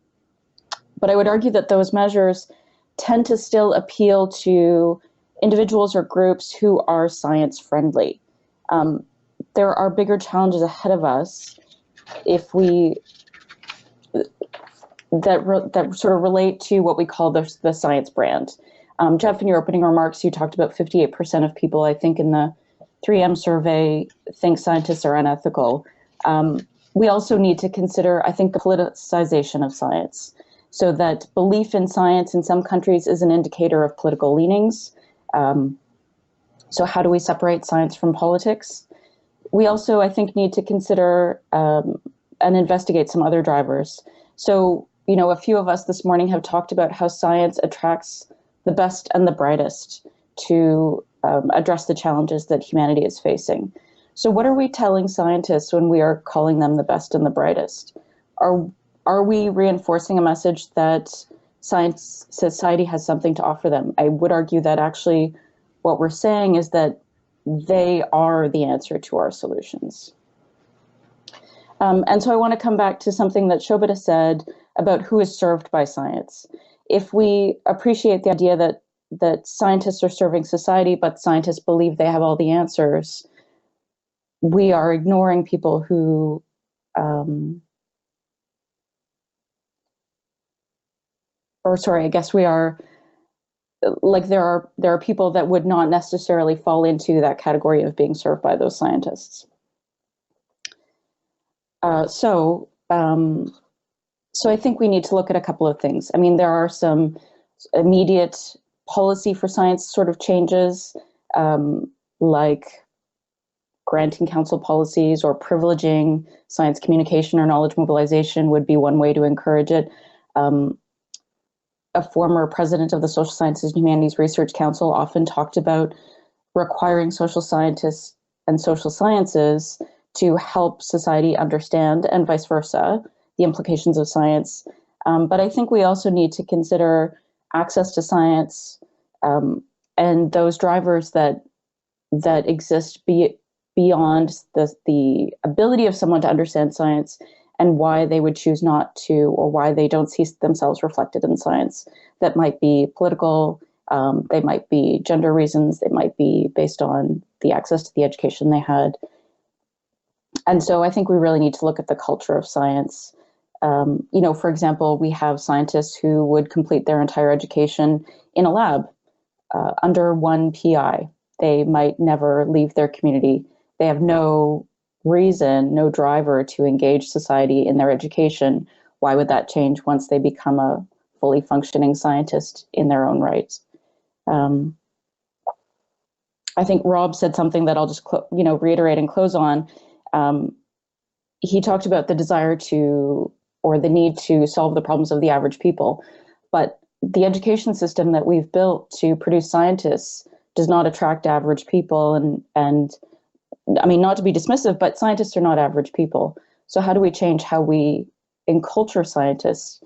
But I would argue that those measures tend to still appeal to individuals or groups who are science friendly. There are bigger challenges ahead of us if we that sort of relate to what we call the science brand. Jeff, in your opening remarks, you talked about 58% of people, I think, in the 3M survey think scientists are unethical. We also need to consider, I think, the politicization of science, so that belief in science in some countries is an indicator of political leanings. So how do we separate science from politics? We also, I think, need to consider and investigate some other drivers. So, a few of us this morning have talked about how science attracts the best and the brightest to address the challenges that humanity is facing. So what are we telling scientists when we are calling them the best and the brightest? Are we reinforcing a message that science society has something to offer them? I would argue that actually what we're saying is that they are the answer to our solutions. And so I want to come back to something that Shobita said about who is served by science. If we appreciate the idea that scientists are serving society, but scientists believe they have all the answers, we are ignoring people who we are, like, there are people that would not necessarily fall into that category of being served by those scientists. So I think we need to look at a couple of things. I mean, there are some immediate policy for science sort of changes, like granting council policies or privileging science communication or knowledge mobilization would be one way to encourage it. A former president of the Social Sciences and Humanities Research Council often talked about requiring social scientists and social sciences to help society understand, and vice versa, the implications of science. But I think we also need to consider access to science and those drivers that exist beyond the ability of someone to understand science and why they would choose not to, or why they don't see themselves reflected in science. That might be political, they might be gender reasons, they might be based on the access to the education they had. And so I think we really need to look at the culture of science. For example, we have scientists who would complete their entire education in a lab under one PI. They might never leave their community. They have no reason, no driver to engage society in their education. Why would that change once they become a fully functioning scientist in their own right? I think Rob said something that I'll just reiterate and close on. He talked about the desire to, or the need to, solve the problems of the average people. But the education system that we've built to produce scientists does not attract average people. And I mean, not to be dismissive, but scientists are not average people. So how do we change how we enculture scientists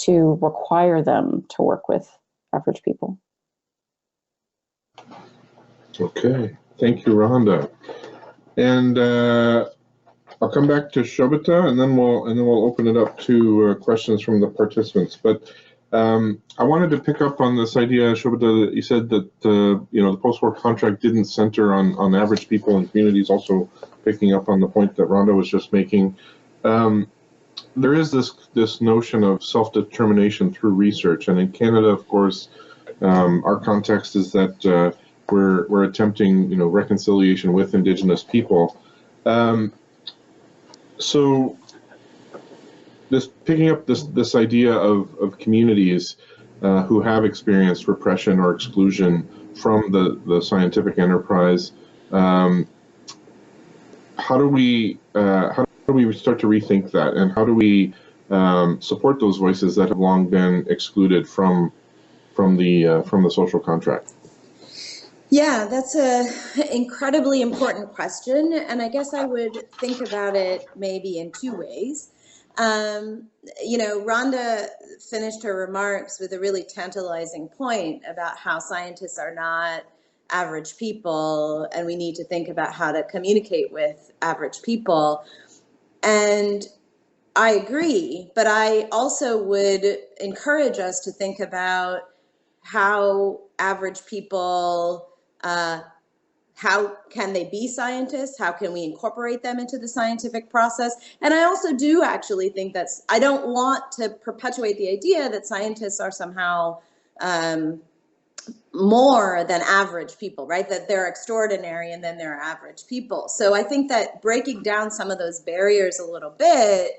to require them to work with average people? Okay, thank you, Rhonda. And I'll come back to Shobita, and then we'll open it up to questions from the participants. But I wanted to pick up on this idea, Shobita, that you said that the post-war contract didn't center on average people and communities. Also, picking up on the point that Rhonda was just making, there is this notion of self-determination through research, and in Canada, of course, our context is that we're attempting reconciliation with Indigenous people. So picking up this idea of communities who have experienced repression or exclusion from the scientific enterprise, how do we start to rethink that, and how do we support those voices that have long been excluded from the social contract? Yeah, that's an incredibly important question, and I guess I would think about it maybe in two ways. Rhonda finished her remarks with a really tantalizing point about how scientists are not average people, and we need to think about how to communicate with average people. And I agree, but I also would encourage us to think about how average people, how can they be scientists? How can we incorporate them into the scientific process? And I also do actually think I don't want to perpetuate the idea that scientists are somehow more than average people, right? That they're extraordinary and then they're average people. So I think that breaking down some of those barriers a little bit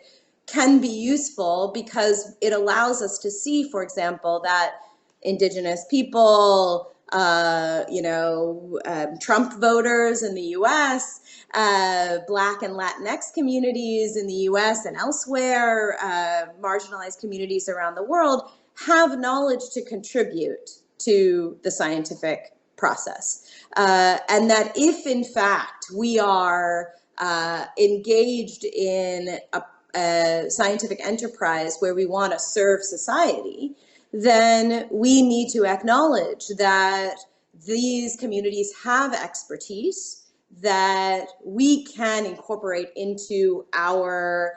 can be useful, because it allows us to see, for example, that Indigenous people, Trump voters in the U.S., Black and Latinx communities in the U.S. and elsewhere, marginalized communities around the world, have knowledge to contribute to the scientific process. And that if, in fact, we are engaged in a scientific enterprise where we want to serve society, then we need to acknowledge that these communities have expertise that we can incorporate into our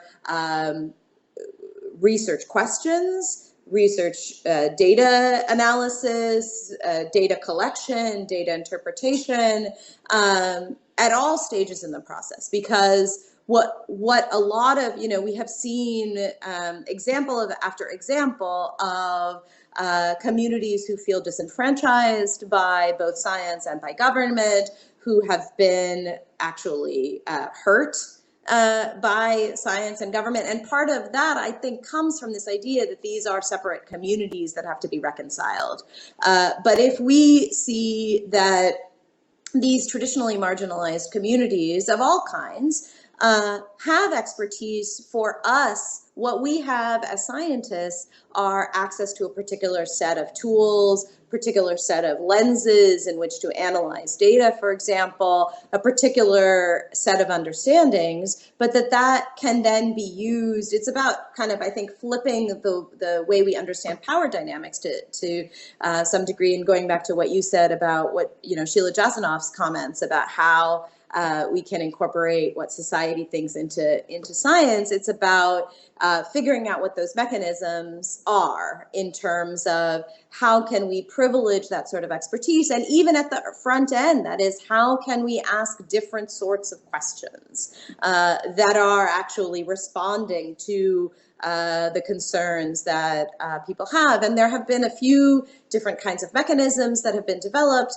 research questions, research data analysis, data collection, data interpretation, at all stages in the process. Because what a lot of, we have seen example after example of communities who feel disenfranchised by both science and by government, who have been actually hurt by science and government. And part of that, I think, comes from this idea that these are separate communities that have to be reconciled. But if we see that these traditionally marginalized communities of all kinds have expertise, for us, what we have as scientists are access to a particular set of tools, particular set of lenses in which to analyze data, for example, a particular set of understandings, but that can then be used. It's about kind of, I think, flipping the way we understand power dynamics to some degree, and going back to what you said about what, Sheila Jasanoff's comments about how we can incorporate what society thinks into science. It's about figuring out what those mechanisms are in terms of how can we privilege that sort of expertise. And even at the front end, that is, how can we ask different sorts of questions that are actually responding to the concerns that people have. And there have been a few different kinds of mechanisms that have been developed,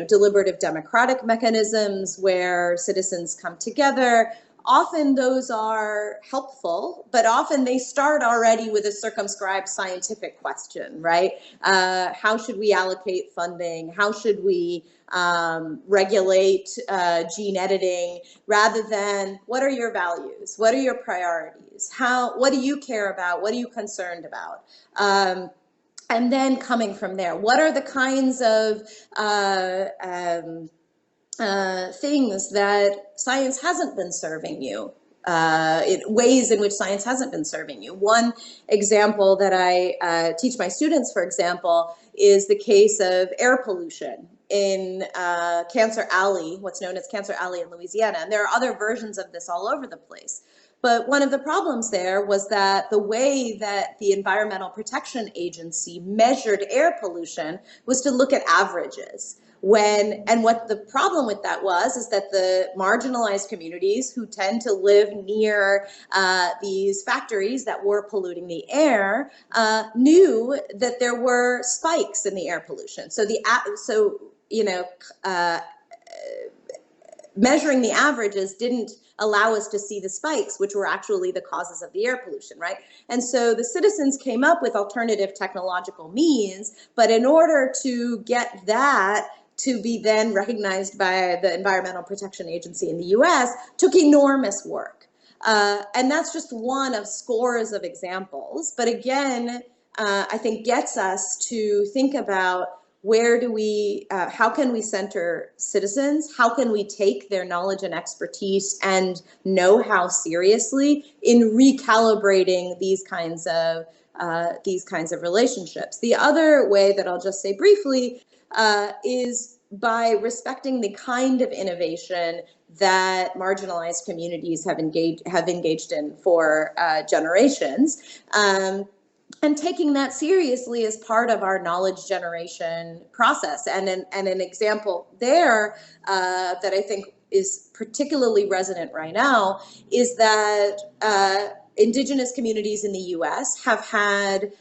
deliberative democratic mechanisms where citizens come together. Often those are helpful, but often they start already with a circumscribed scientific question, right? How should we allocate funding? How should we regulate gene editing, rather than what are your values? What are your priorities? What do you care about? What are you concerned about? And then coming from there, what are the kinds of things that science hasn't been serving you, ways in which science hasn't been serving you? One example that I teach my students, for example, is the case of air pollution in Cancer Alley, what's known as Cancer Alley in Louisiana. And there are other versions of this all over the place. But one of the problems there was that the way that the Environmental Protection Agency measured air pollution was to look at averages. What the problem with that is that the marginalized communities who tend to live near these factories that were polluting the air knew that there were spikes in the air pollution. So measuring the averages didn't allow us to see the spikes, which were actually the causes of the air pollution, right? And so the citizens came up with alternative technological means, but in order to get that to be then recognized by the Environmental Protection Agency in the US took enormous work. And that's just one of scores of examples. But again, I think gets us to think about how can we center citizens? How can we take their knowledge and expertise and know-how seriously in recalibrating these kinds of relationships? The other way that I'll just say briefly is by respecting the kind of innovation that marginalized communities have engaged in for generations. And taking that seriously as part of our knowledge generation process. And an example there that I think is particularly resonant right now is that Indigenous communities in the US have had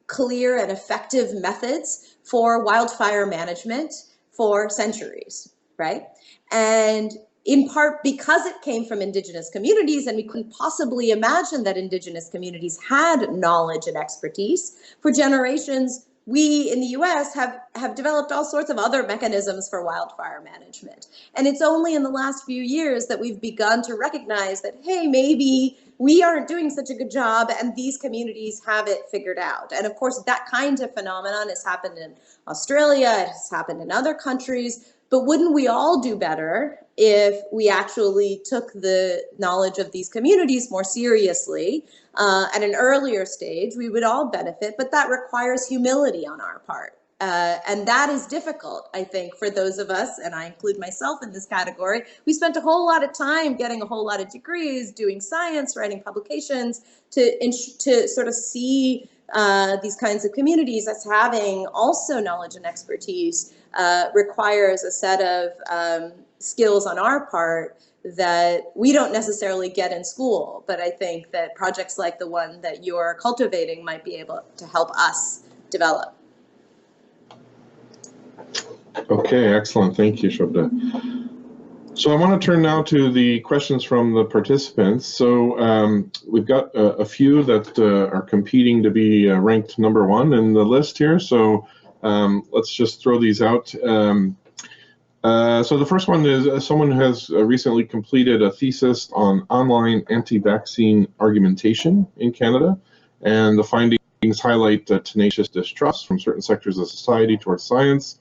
clear and effective methods for wildfire management for centuries, right? And in part because it came from Indigenous communities, and we couldn't possibly imagine that Indigenous communities had knowledge and expertise. For generations, we in the US have developed all sorts of other mechanisms for wildfire management. And it's only in the last few years that we've begun to recognize that, hey, maybe we aren't doing such a good job and these communities have it figured out. And of course, that kind of phenomenon has happened in Australia, it has happened in other countries. But wouldn't we all do better if we actually took the knowledge of these communities more seriously at an earlier stage? We would all benefit, but that requires humility on our part. And that is difficult, I think, for those of us, and I include myself in this category. We spent a whole lot of time getting a whole lot of degrees, doing science, writing publications to sort of see these kinds of communities as having also knowledge and expertise. Requires a set of skills on our part that we don't necessarily get in school, but I think that projects like the one that you're cultivating might be able to help us develop. Okay, excellent. Thank you, Shobita. So I want to turn now to the questions from the participants. So we've got a few that are competing to be ranked number one in the list here. So let's just throw these out. So the first one is someone who has recently completed a thesis on online anti-vaccine argumentation in Canada, and the findings highlight tenacious distrust from certain sectors of society towards science.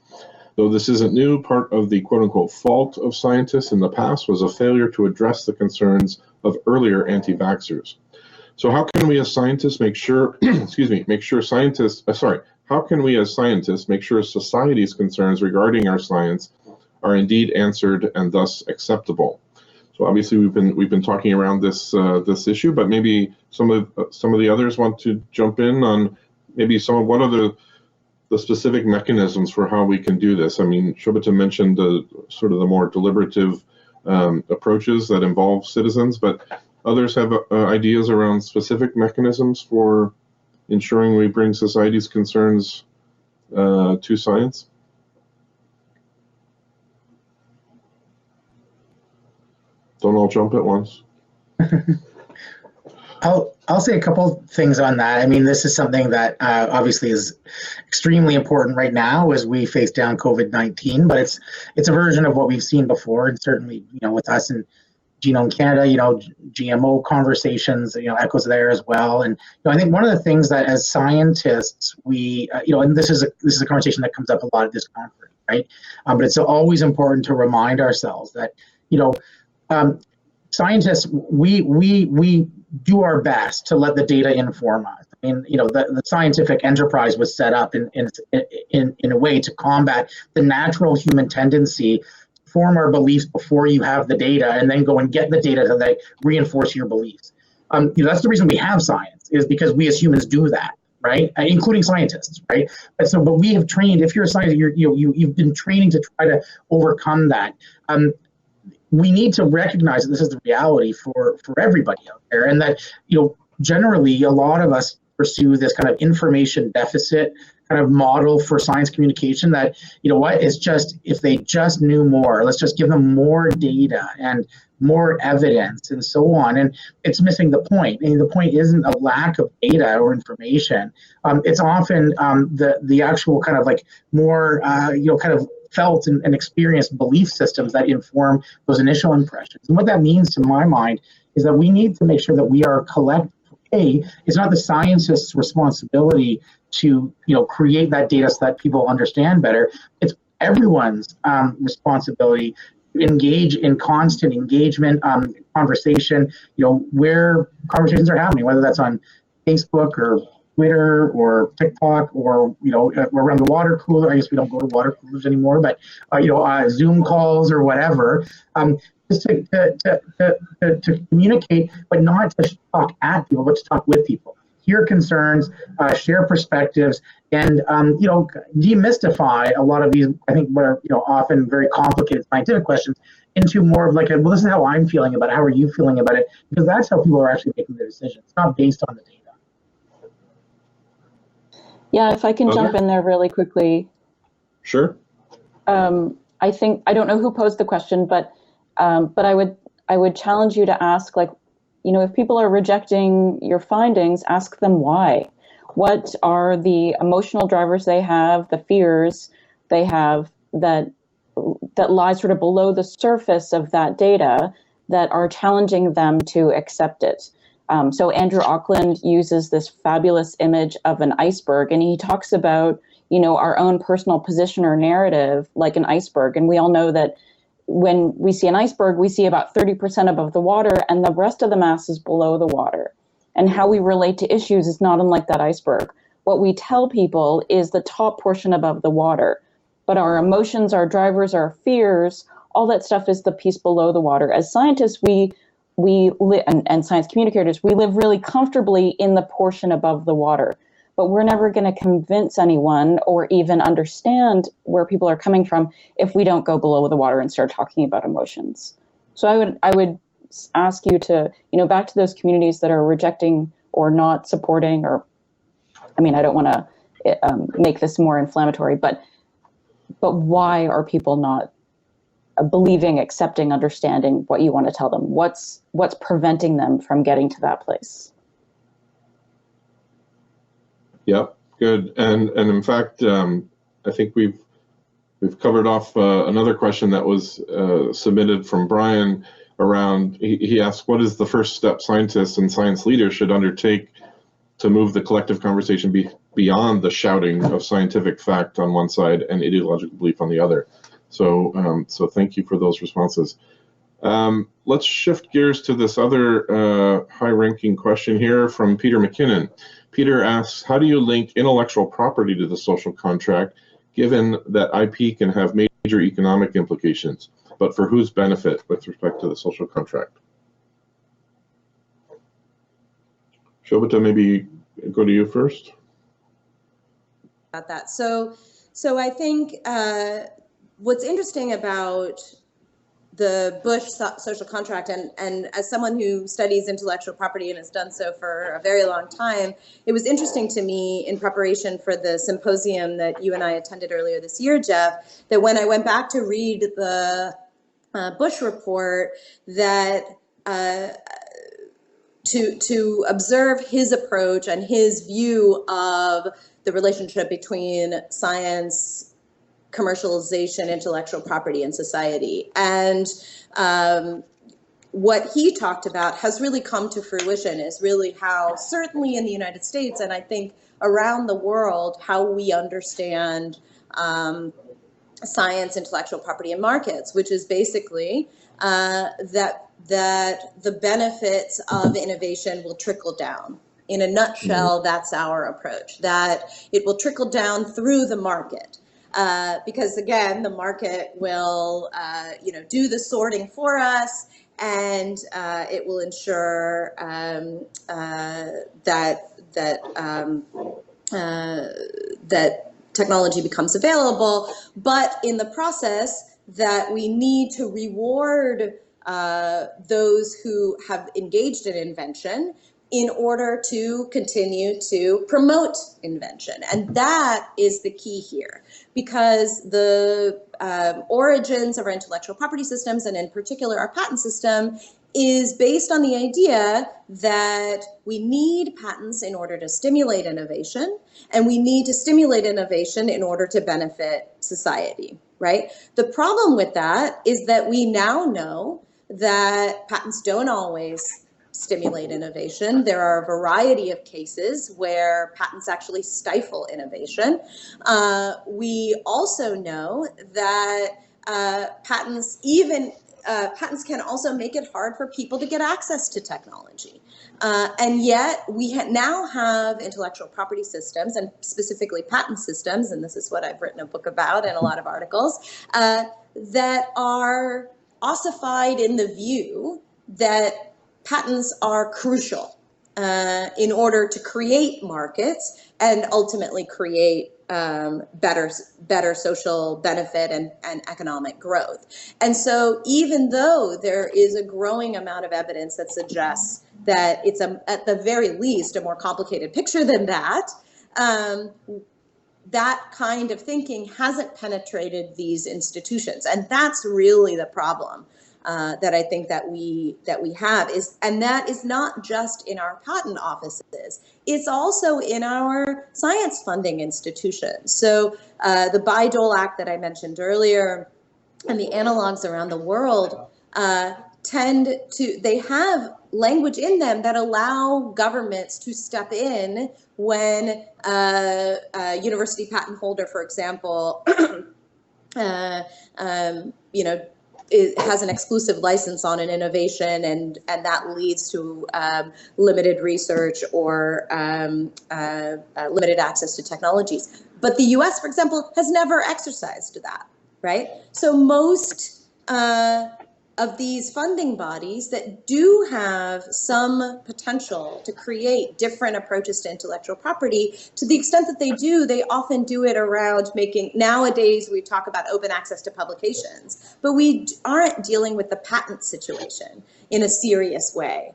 Though this isn't new, part of the quote-unquote fault of scientists in the past was a failure to address the concerns of earlier anti-vaxxers. So how can we as scientists make sure, how can we as scientists make sure society's concerns regarding our science are indeed answered and thus acceptable? So obviously we've been talking around this issue, but maybe some of the others want to jump in on maybe what are the specific mechanisms for how we can do this. I mean, Shobita mentioned the sort of the more deliberative approaches that involve citizens, but others have ideas around specific mechanisms for ensuring we bring society's concerns to science. Don't all jump at once. I'll say a couple things on that. I mean, this is something that obviously is extremely important right now as we face down COVID-19, but it's a version of what we've seen before, and certainly, with us in Genome Canada, GMO conversations, echoes there as well. And I think one of the things that as scientists we, and this is a conversation that comes up a lot at this conference, right? But it's always important to remind ourselves that, scientists, we do our best to let the data inform us. I mean, the scientific enterprise was set up in a way to combat the natural human tendency form our beliefs before you have the data, and then go and get the data to like reinforce your beliefs. That's the reason we have science, is because we as humans do that, right? Including scientists, right? But we have trained. If you're a scientist, you've been training to try to overcome that. We need to recognize that this is the reality for everybody out there, and that generally a lot of us pursue this kind of information deficit kind of model for science communication, that it's just, if they just knew more, let's just give them more data and more evidence and so on. And it's missing the point. And the point isn't a lack of data or information. It's often the actual kind of like more kind of felt and experienced belief systems that inform those initial impressions. And what that means to my mind is that we need to make sure that we are it's not the scientists' responsibility to create that data so that people understand better. It's everyone's responsibility to engage in constant engagement, conversation, where conversations are happening, whether that's on Facebook or Twitter or TikTok or around the water cooler. I guess we don't go to water coolers anymore, but Zoom calls or whatever. Just to communicate, but not to talk at people, but to talk with people, hear concerns, share perspectives, and demystify a lot of these, I think, what are often very complicated scientific questions into more of like, well, this is how I'm feeling about it. How are you feeling about it? Because that's how people are actually making their decisions. It's not based on the data. Yeah, if I can jump in there really quickly. Sure. I think, I don't know who posed the question, but I would challenge you to ask, like, if people are rejecting your findings, ask them why. What are the emotional drivers they have, the fears they have that lie sort of below the surface of that data that are challenging them to accept it? So Andrew Auckland uses this fabulous image of an iceberg, and he talks about, our own personal position or narrative like an iceberg. And we all know that when we see an iceberg, we see about 30% above the water, and the rest of the mass is below the water. And how we relate to issues is not unlike that iceberg. What we tell people is the top portion above the water, but our emotions, our drivers, our fears, all that stuff is the piece below the water. As scientists, and science communicators, we live really comfortably in the portion above the water, but we're never going to convince anyone or even understand where people are coming from if we don't go below the water and start talking about emotions. So I would ask you to, back to those communities that are rejecting or not supporting, or, I don't want to make this more inflammatory, but why are people not believing, accepting, understanding what you want to tell them? What's preventing them from getting to that place? Yep, good. And in fact, I think we've covered off another question that was submitted from Brian around, he asked, what is the first step scientists and science leaders should undertake to move the collective conversation beyond the shouting of scientific fact on one side and ideological belief on the other? So thank you for those responses. Let's shift gears to this other high-ranking question here from Peter McKinnon. Peter asks, how do you link intellectual property to the social contract, given that IP can have major economic implications, but for whose benefit with respect to the social contract? Shobita, maybe go to you first. About that. So I think what's interesting about the Bush social contract, and as someone who studies intellectual property and has done so for a very long time, it was interesting to me in preparation for the symposium that you and I attended earlier this year, Jeff, that when I went back to read the Bush report, that to observe his approach and his view of the relationship between science, commercialization, intellectual property, and society. And what he talked about has really come to fruition, is really how, certainly in the United States, and I think around the world, how we understand science, intellectual property, and markets, which is basically that the benefits of innovation will trickle down. In a nutshell, that's our approach, that it will trickle down through the market. because again, the market will, do the sorting for us, and it will ensure that technology becomes available, but in the process that we need to reward those who have engaged in invention in order to continue to promote invention. And that is the key here, because the origins of our intellectual property systems, and in particular our patent system, is based on the idea that we need patents in order to stimulate innovation, and we need to stimulate innovation in order to benefit society, right? The problem with that is that we now know that patents don't always stimulate innovation. There are a variety of cases where patents actually stifle innovation. We also know that patents can also make it hard for people to get access to technology. And yet we now have intellectual property systems, and specifically patent systems, and this is what I've written a book about and a lot of articles, that are ossified in the view that patents are crucial in order to create markets and ultimately create better social benefit and economic growth. And so even though there is a growing amount of evidence that suggests that it's at the very least a more complicated picture than that, that kind of thinking hasn't penetrated these institutions. And that's really the problem that I think that we have and that is not just in our patent offices, it's also in our science funding institutions. So the Bayh-Dole Act that I mentioned earlier and the analogs around the world they have language in them that allow governments to step in when a university patent holder, for example, it has an exclusive license on an innovation, and that leads to limited research or limited access to technologies. But the US, for example, has never exercised that, right? So most of these funding bodies that do have some potential to create different approaches to intellectual property, to the extent that they do, they often do it around making, nowadays we talk about open access to publications, but we aren't dealing with the patent situation in a serious way.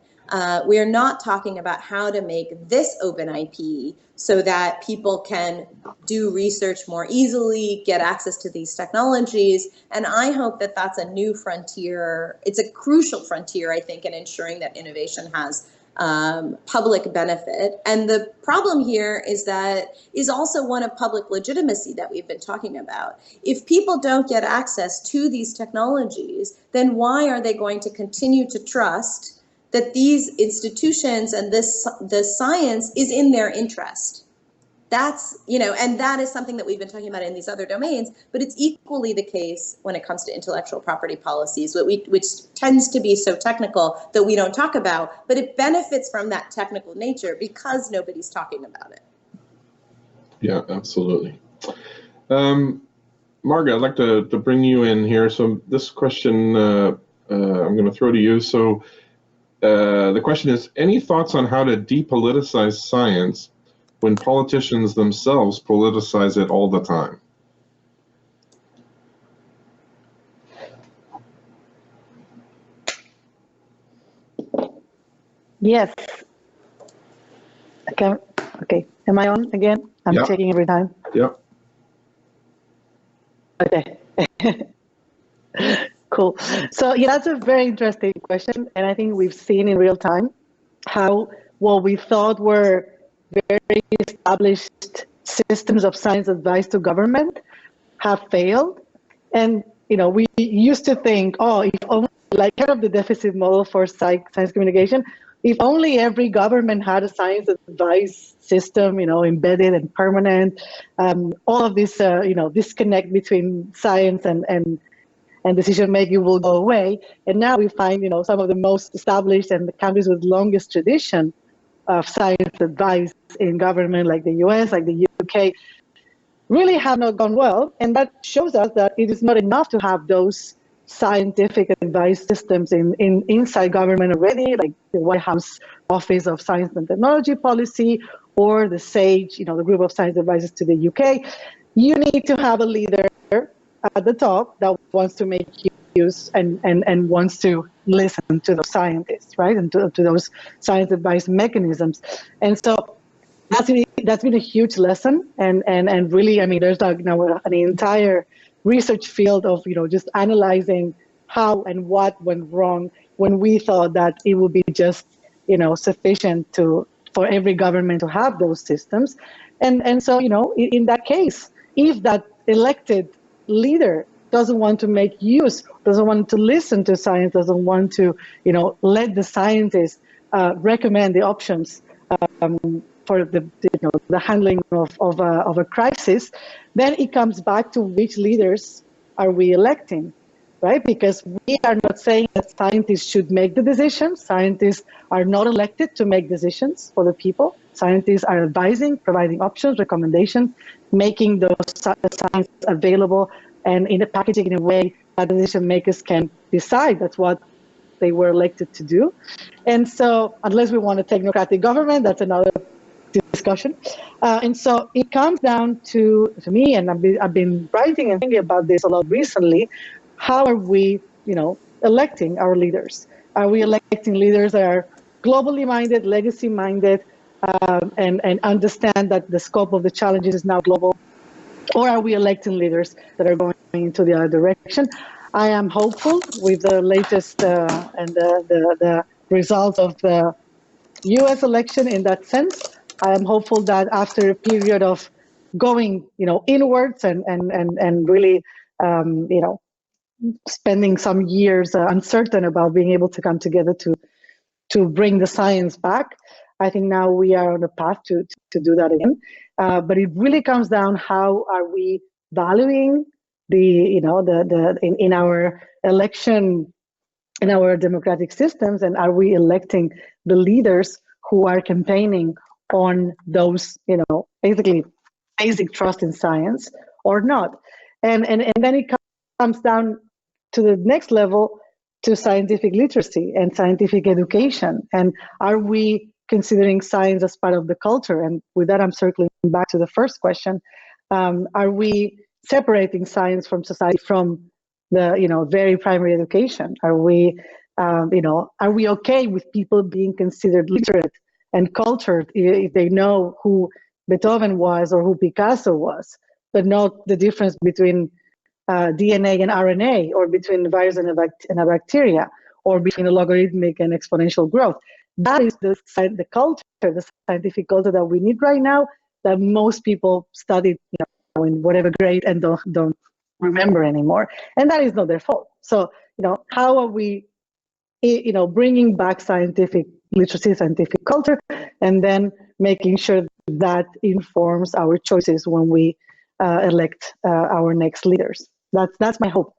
We are not talking about how to make this open IP so that people can do research more easily, get access to these technologies. And I hope that that's a new frontier. It's a crucial frontier, I think, in ensuring that innovation has public benefit. And the problem here is also one of public legitimacy that we've been talking about. If people don't get access to these technologies, then why are they going to continue to trust that these institutions and this science is in their interest? That's, and that is something that we've been talking about in these other domains, but it's equally the case when it comes to intellectual property policies, which tends to be so technical that we don't talk about, but it benefits from that technical nature because nobody's talking about it. Yeah, absolutely. Marga, I'd like to bring you in here. So this question I'm going to throw to you. So the question is, any thoughts on how to depoliticize science when politicians themselves politicize it all the time? Yes. Okay. Am I on again? I'm checking every time. Yep. Okay. Cool. So yeah, that's a very interesting question. And I think we've seen in real time how what we thought were very established systems of science advice to government have failed. And, we used to think, if only, like kind of the deficit model for science communication, if only every government had a science advice system, embedded and permanent, all of this, disconnect between science and decision making will go away. And now we find, some of the most established and the countries with longest tradition of science advice in government, like the US, like the UK, really have not gone well. And that shows us that it is not enough to have those scientific advice systems inside government already, like the White House Office of Science and Technology Policy, or the SAGE, the Group of Science Advisors to the UK. You need to have a leader at the top that wants to make use and wants to listen to the scientists, right, and to those science advice mechanisms. And so that's been a huge lesson, and really, I mean, there's an entire research field of just analyzing how and what went wrong when we thought that it would be just sufficient for every government to have those systems, and so in that case, if that elected leader doesn't want to make use, doesn't want to listen to science, doesn't want to let the scientists recommend the options for the handling of a crisis, then it comes back to which leaders are we electing, right? Because we are not saying that scientists should make the decisions. Scientists are not elected to make decisions for the people. Scientists are advising, providing options, recommendations, making those science available and in a packaging in a way that decision makers can decide. That's what they were elected to do. And so unless we want a technocratic government, that's another discussion. And so it comes down to me, and I've been writing and thinking about this a lot recently. How are we, electing our leaders? Are we electing leaders that are globally minded, legacy minded, and understand that the scope of the challenges is now global? Or are we electing leaders that are going into the other direction? I am hopeful with the latest and the results of the U.S. election in that sense. I am hopeful that after a period of going, inwards and really, spending some years uncertain about being able to come together to bring the science back, I think now we are on a path to do that again. But it really comes down, how are we valuing in our election, in our democratic systems, and are we electing the leaders who are campaigning on those, basically basic trust in science or not? And then it comes down to the next level, to scientific literacy and scientific education. And are we considering science as part of the culture? And with that, I'm circling back to the first question. Are we separating science from society, from the, very primary education? Are we, are we okay with people being considered literate and cultured if they know who Beethoven was or who Picasso was, but not the difference between DNA and RNA, or between a virus and a bacteria, or between a logarithmic and exponential growth? That is the culture, the scientific culture that we need right now, that most people studied, in whatever grade and don't remember anymore. And that is not their fault. So, how are we, bringing back scientific literacy, scientific culture, and then making sure that informs our choices when we elect our next leaders? That's my hope.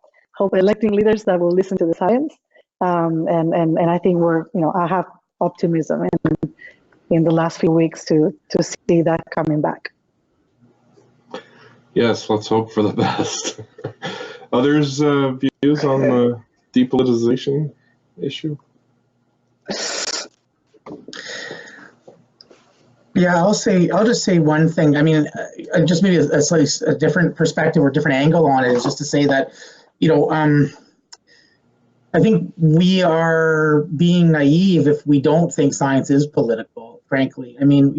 Electing leaders that will listen to the science, and I think I have optimism in the last few weeks to see that coming back. Yes, let's hope for the best. Others' views on the depoliticization issue? Yeah, I'll just say one thing. I mean, just maybe a slightly different perspective or different angle on it is just to say that, I think we are being naive if we don't think science is political, frankly. I mean,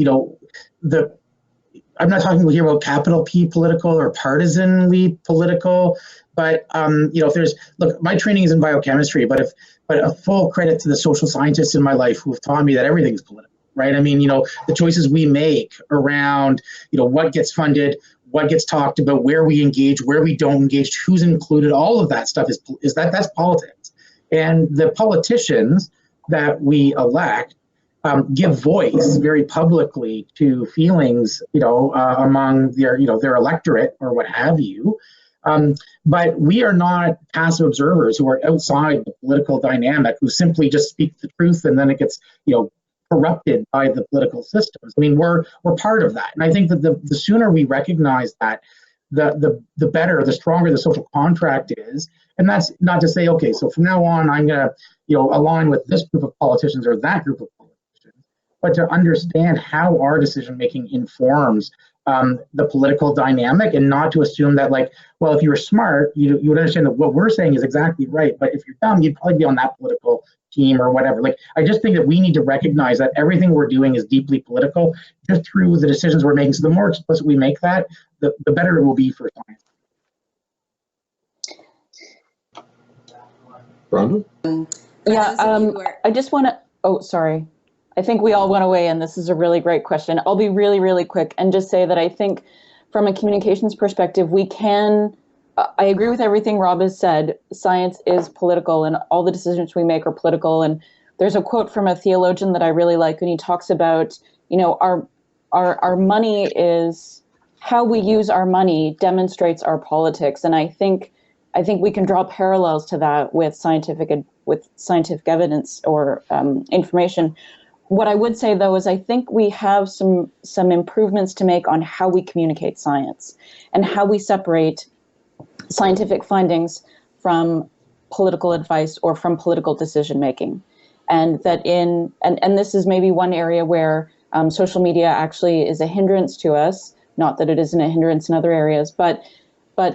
I'm not talking here about capital P political or partisanly political, but look, my training is in biochemistry, but a full credit to the social scientists in my life who have taught me that everything's political, right? I mean, the choices we make around, what gets funded, what gets talked about, where we engage, where we don't engage, who's included, all of that stuff that's politics. And the politicians that we elect give voice very publicly to feelings, among their electorate or what have you. But we are not passive observers who are outside the political dynamic, who simply just speak the truth and then it gets, corrupted by the political systems. I mean, we're part of that. And I think that the sooner we recognize that, the better, the stronger the social contract is. And that's not to say, okay, so from now on, I'm going to, align with this group of politicians or that group of politicians, but to understand how our decision making informs the political dynamic, and not to assume that, like, well, if you were smart, you would understand that what we're saying is exactly right, but if you're dumb, you'd probably be on that political team or whatever. Like, I just think that we need to recognize that everything we're doing is deeply political, just through the decisions we're making. So the more explicit we make that, the better it will be for science. Rhonda? Yeah, I just want to, oh, sorry. I think we all want to weigh in. This is a really great question. I'll be really, really quick and just say that I think from a communications perspective, we can, I agree with everything Rob has said. Science is political and all the decisions we make are political. And there's a quote from a theologian that I really like, and he talks about, our money is, how we use our money demonstrates our politics. And I think we can draw parallels to that with scientific evidence or information. What I would say, though, is I think we have some improvements to make on how we communicate science and how we separate scientific findings from political advice or from political decision making. And that and this is maybe one area where social media actually is a hindrance to us. Not that it isn't a hindrance in other areas, but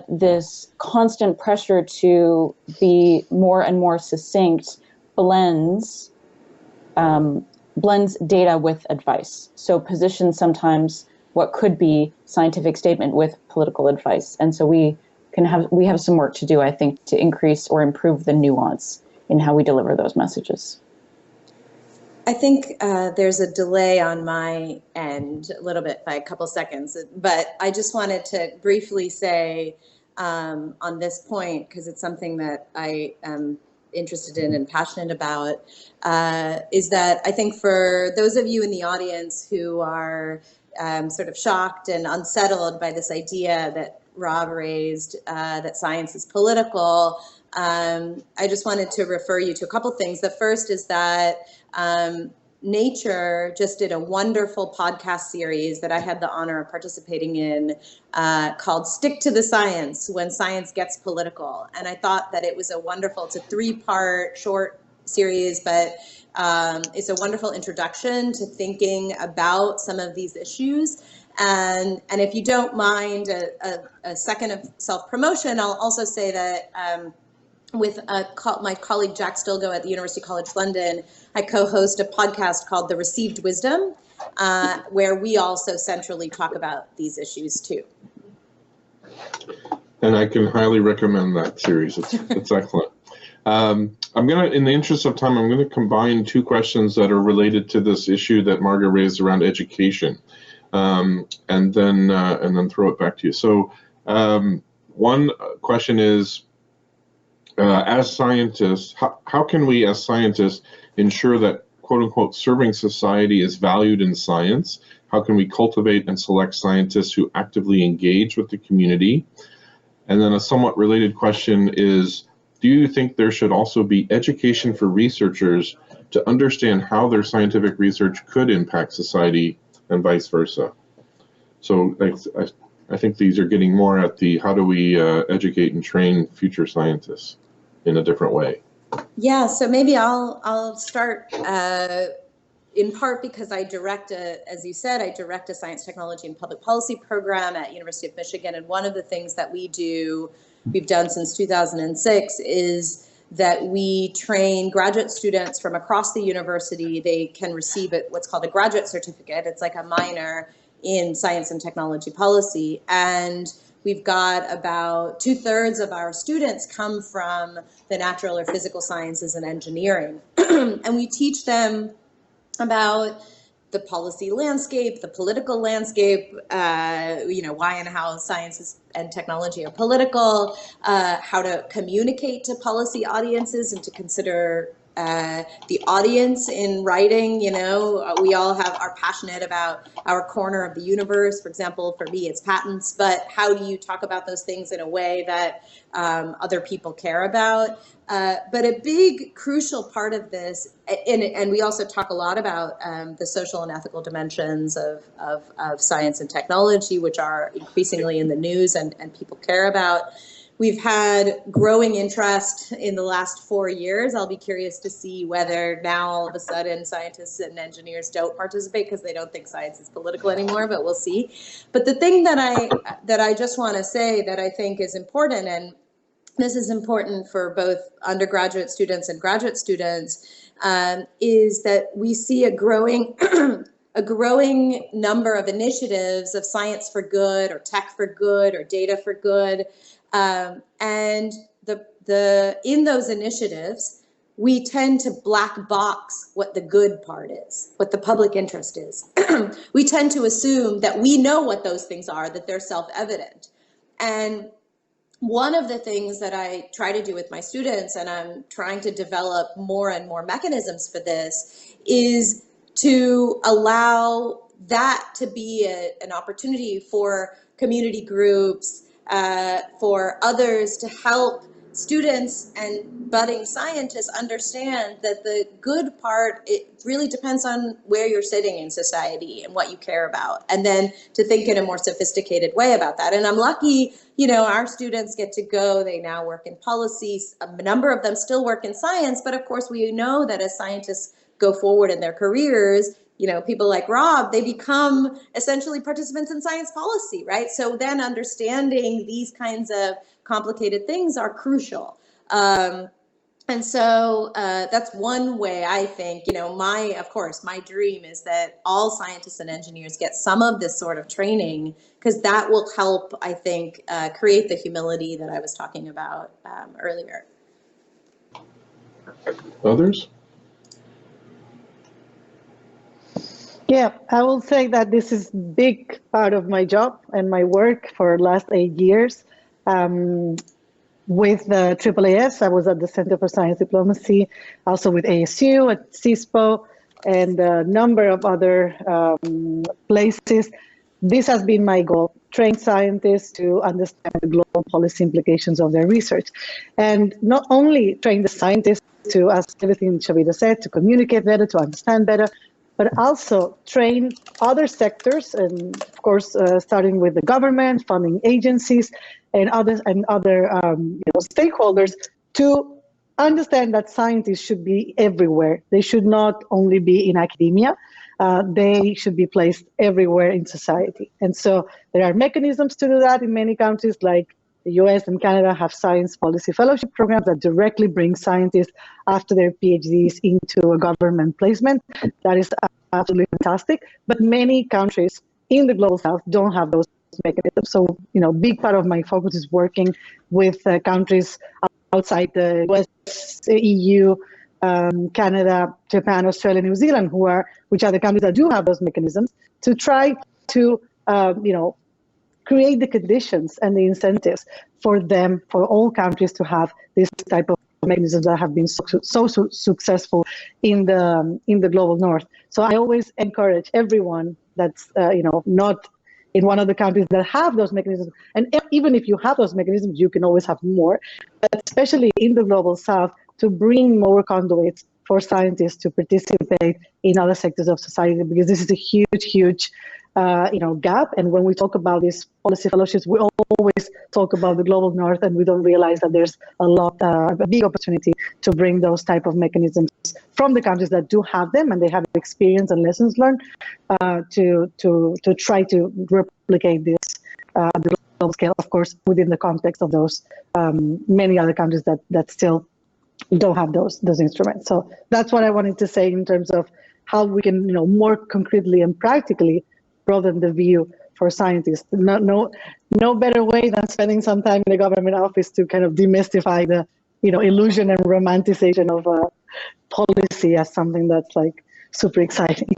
this constant pressure to be more and more succinct blends data with advice. So positions sometimes what could be scientific statement with political advice. And so we have some work to do, I think, to increase or improve the nuance in how we deliver those messages. I think there's a delay on my end a little bit by a couple seconds, but I just wanted to briefly say on this point, because it's something that I am interested in and passionate about, is that I think for those of you in the audience who are sort of shocked and unsettled by this idea that Rob raised, that science is political, I just wanted to refer you to a couple things. The first is that Nature just did a wonderful podcast series that I had the honor of participating in called Stick to the Science, When Science Gets Political. And I thought that it was it's a 3-part short series, but it's a wonderful introduction to thinking about some of these issues. And if you don't mind a second of self-promotion, I'll also say that with my colleague Jack Stilgo at the University College London, I co-host a podcast called The Received Wisdom, where we also centrally talk about these issues too. And I can highly recommend that series. It's excellent. I'm gonna, in the interest of time, I'm gonna combine 2 questions that are related to this issue that Marga raised around education, and then throw it back to you. So one question is, as scientists, how can we as scientists ensure that, quote unquote, serving society is valued in science? How can we cultivate and select scientists who actively engage with the community? And then a somewhat related question is, do you think there should also be education for researchers to understand how their scientific research could impact society and vice versa? So I think these are getting more at the how do we educate and train future scientists in a different way. Yeah, so maybe I'll start in part because I direct as you said, I direct a science, technology, and public policy program at University of Michigan. And one of the things that we've done since 2006 is that we train graduate students from across the university. They can receive what's called a graduate certificate. It's like a minor in science and technology policy. And we've got about 2/3 of our students come from the natural or physical sciences and engineering. And we teach them about the policy landscape, the political landscape, why and how science and technology are political, how to communicate to policy audiences and to consider the audience in writing. You know, we all are passionate about our corner of the universe. For example, for me, it's patents, but how do you talk about those things in a way that other people care about? But a big, crucial part of this, and we also talk a lot about the social and ethical dimensions of science and technology, which are increasingly in the news and people care about. We've had growing interest in the last 4 years. I'll be curious to see whether now all of a sudden scientists and engineers don't participate because they don't think science is political anymore, but we'll see. But the thing that I just want to say that I think is important, and this is important for both undergraduate students and graduate students, is that we see a growing a growing number of initiatives of science for good or tech for good or data for good. And in those initiatives, we tend to black box what the good part is, what the public interest is. We tend to assume that we know what those things are, that they're self-evident. And one of the things that I try to do with my students, and I'm trying to develop more and more mechanisms for this, is to allow that to be an opportunity for community groups, for others to help students and budding scientists understand that the good part, it really depends on where you're sitting in society and what you care about, and then to think in a more sophisticated way about that. And I'm lucky, you know, our students get to go, they now work in policies, a number of them still work in science, but of course we know that as scientists go forward in their careers, you know, people like Rob, they become essentially participants in science policy, right? So then understanding these kinds of complicated things are crucial. And so that's one way I think, you know, of course, my dream is that all scientists and engineers get some of this sort of training, because that will help, I think, create the humility that I was talking about earlier. Others? Yeah, I will say that this is a big part of my job and my work for the last 8 years. With the AAAS, I was at the Center for Science Diplomacy, also with ASU, at CSPO, and a number of other places. This has been my goal, train scientists to understand the global policy implications of their research. And not only train the scientists to, as everything Shobita said, to communicate better, to understand better, but also train other sectors, and of course, starting with the government, funding agencies, and other stakeholders, to understand that scientists should be everywhere. They should not only be in academia. They should be placed everywhere in society. And so there are mechanisms to do that in many countries, like the US and Canada have science policy fellowship programs that directly bring scientists after their PhDs into a government placement. That is absolutely fantastic. But many countries in the global south don't have those mechanisms. So, you know, big part of my focus is working with countries outside the US, EU, Canada, Japan, Australia, New Zealand, which are the countries that do have those mechanisms, to try to, create the conditions and the incentives for all countries to have this type of mechanisms that have been so successful in the global north. So I always encourage everyone that's not in one of the countries that have those mechanisms, and even if you have those mechanisms, you can always have more, but especially in the global south, to bring more conduits for scientists to participate in other sectors of society, because this is a huge gap. And when we talk about these policy fellowships, we always talk about the global north, and we don't realize that there's a big opportunity to bring those type of mechanisms from the countries that do have them and they have experience and lessons learned to try to replicate this at the global scale, of course, within the context of those many other countries that still don't have those instruments. So that's what I wanted to say in terms of how we can, more concretely and practically broaden the view for scientists. No better way than spending some time in the government office to kind of demystify the, illusion and romanticization of policy as something that's like super exciting.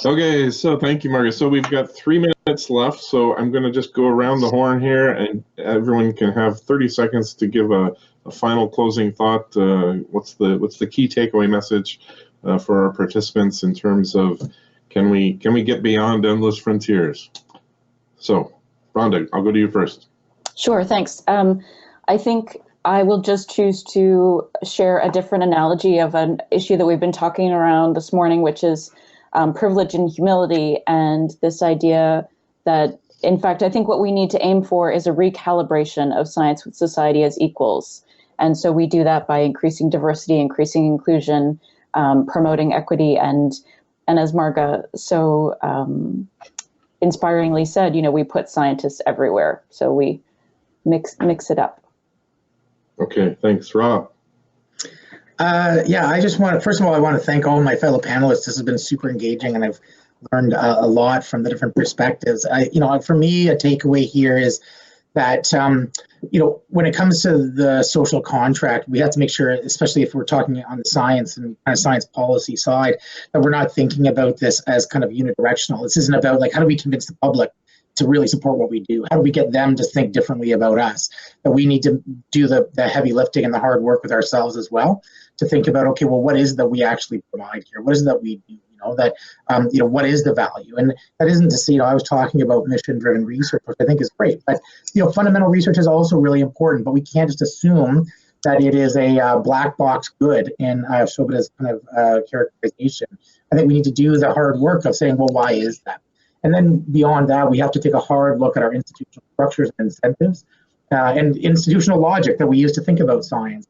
Okay, so thank you, Marga. So we've got 3 minutes minutes left, so I'm going to just go around the horn here, and everyone can have 30 seconds to give a final closing thought. What's the key takeaway message for our participants in terms of can we get beyond endless frontiers? So, Rhonda, I'll go to you first. Sure, thanks. I think I will just choose to share a different analogy of an issue that we've been talking around this morning, which is privilege and humility, and this idea that, in fact, I think what we need to aim for is a recalibration of science with society as equals. And so we do that by increasing diversity, increasing inclusion, promoting equity, and as Marga so inspiringly said, we put scientists everywhere. So we mix it up. Okay, thanks, Rob. Yeah, I just first of all, I want to thank all my fellow panelists. This has been super engaging, and I've learned a lot from the different perspectives. For me, a takeaway here is that, when it comes to the social contract, we have to make sure, especially if we're talking on the science and kind of science policy side, that we're not thinking about this as kind of unidirectional. This isn't about how do we convince the public to really support what we do? How do we get them to think differently about us? That we need to do the heavy lifting and the hard work with ourselves as well, to think about, okay, well, what is it that we actually provide here? What is it that we do? What is the value? And that isn't to say, I was talking about mission-driven research, which I think is great, but, fundamental research is also really important, but we can't just assume that it is a black box good in Shobita's kind of characterization. I think we need to do the hard work of saying, well, why is that? And then beyond that, we have to take a hard look at our institutional structures and incentives and institutional logic that we use to think about science,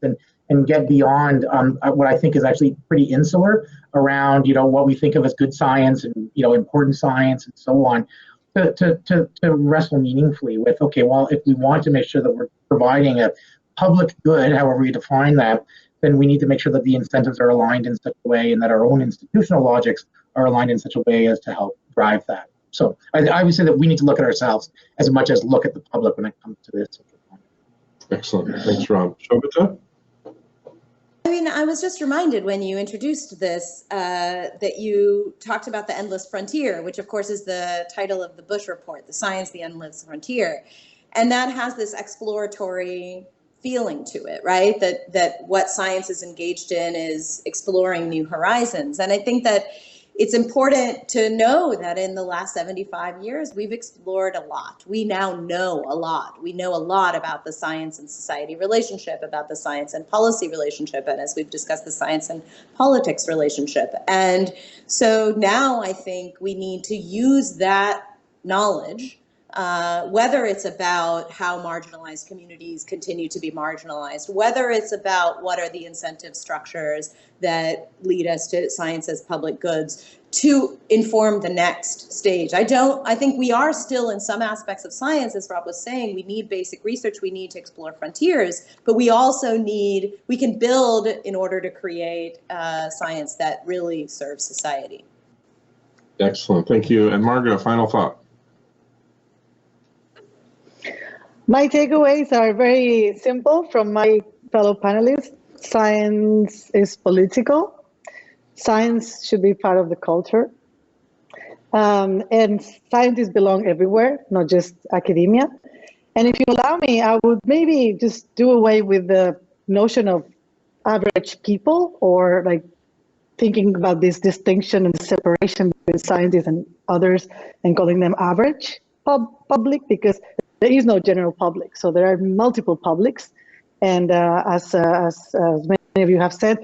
and get beyond what I think is actually pretty insular around, what we think of as good science and, important science and so on, to wrestle meaningfully with, okay, well, if we want to make sure that we're providing a public good, however we define that, then we need to make sure that the incentives are aligned in such a way and that our own institutional logics are aligned in such a way as to help drive that. So I would say that we need to look at ourselves as much as look at the public when it comes to this. Excellent. Thanks, Rob. Shobita? I was just reminded when you introduced this that you talked about the endless frontier, which of course is the title of the Bush report, The Science, the Endless Frontier. And that has this exploratory feeling to it, right? That what science is engaged in is exploring new horizons. And I think that it's important to know that in the last 75 years, we've explored a lot. We now know a lot. We know a lot about the science and society relationship, about the science and policy relationship, and as we've discussed, the science and politics relationship. And so now I think we need to use that knowledge, whether it's about how marginalized communities continue to be marginalized, whether it's about what are the incentive structures that lead us to science as public goods, to inform the next stage. I think we are still in some aspects of science, as Rob was saying, we need basic research, we need to explore frontiers, but we also we can build in order to create science that really serves society. Excellent, thank you. And Marga, final thought. My takeaways are very simple from my fellow panelists. Science is political. Science should be part of the culture. And scientists belong everywhere, not just academia. And if you allow me, I would maybe just do away with the notion of average people, or thinking about this distinction and separation between scientists and others and calling them average public, because there is no general public. So there are multiple publics. And as many of you have said,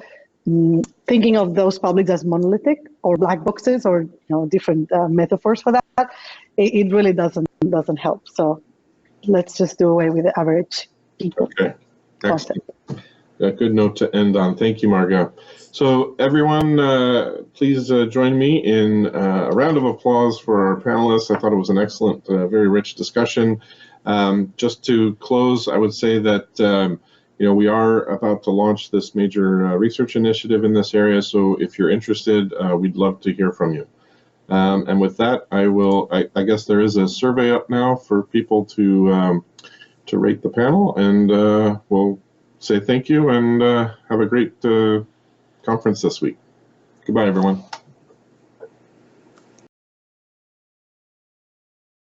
thinking of those publics as monolithic or black boxes or different metaphors for that, it really doesn't help. So let's just do away with the average people. Okay, excellent. A good note to end on. Thank you, Marga. So everyone, please join me in a round of applause for our panelists. I thought it was an excellent, very rich discussion. Just to close, I would say that we are about to launch this major research initiative in this area. So if you're interested, we'd love to hear from you. And with that, I guess there is a survey up now for people to rate the panel, and we'll say thank you and have a great conference this week. Goodbye, everyone.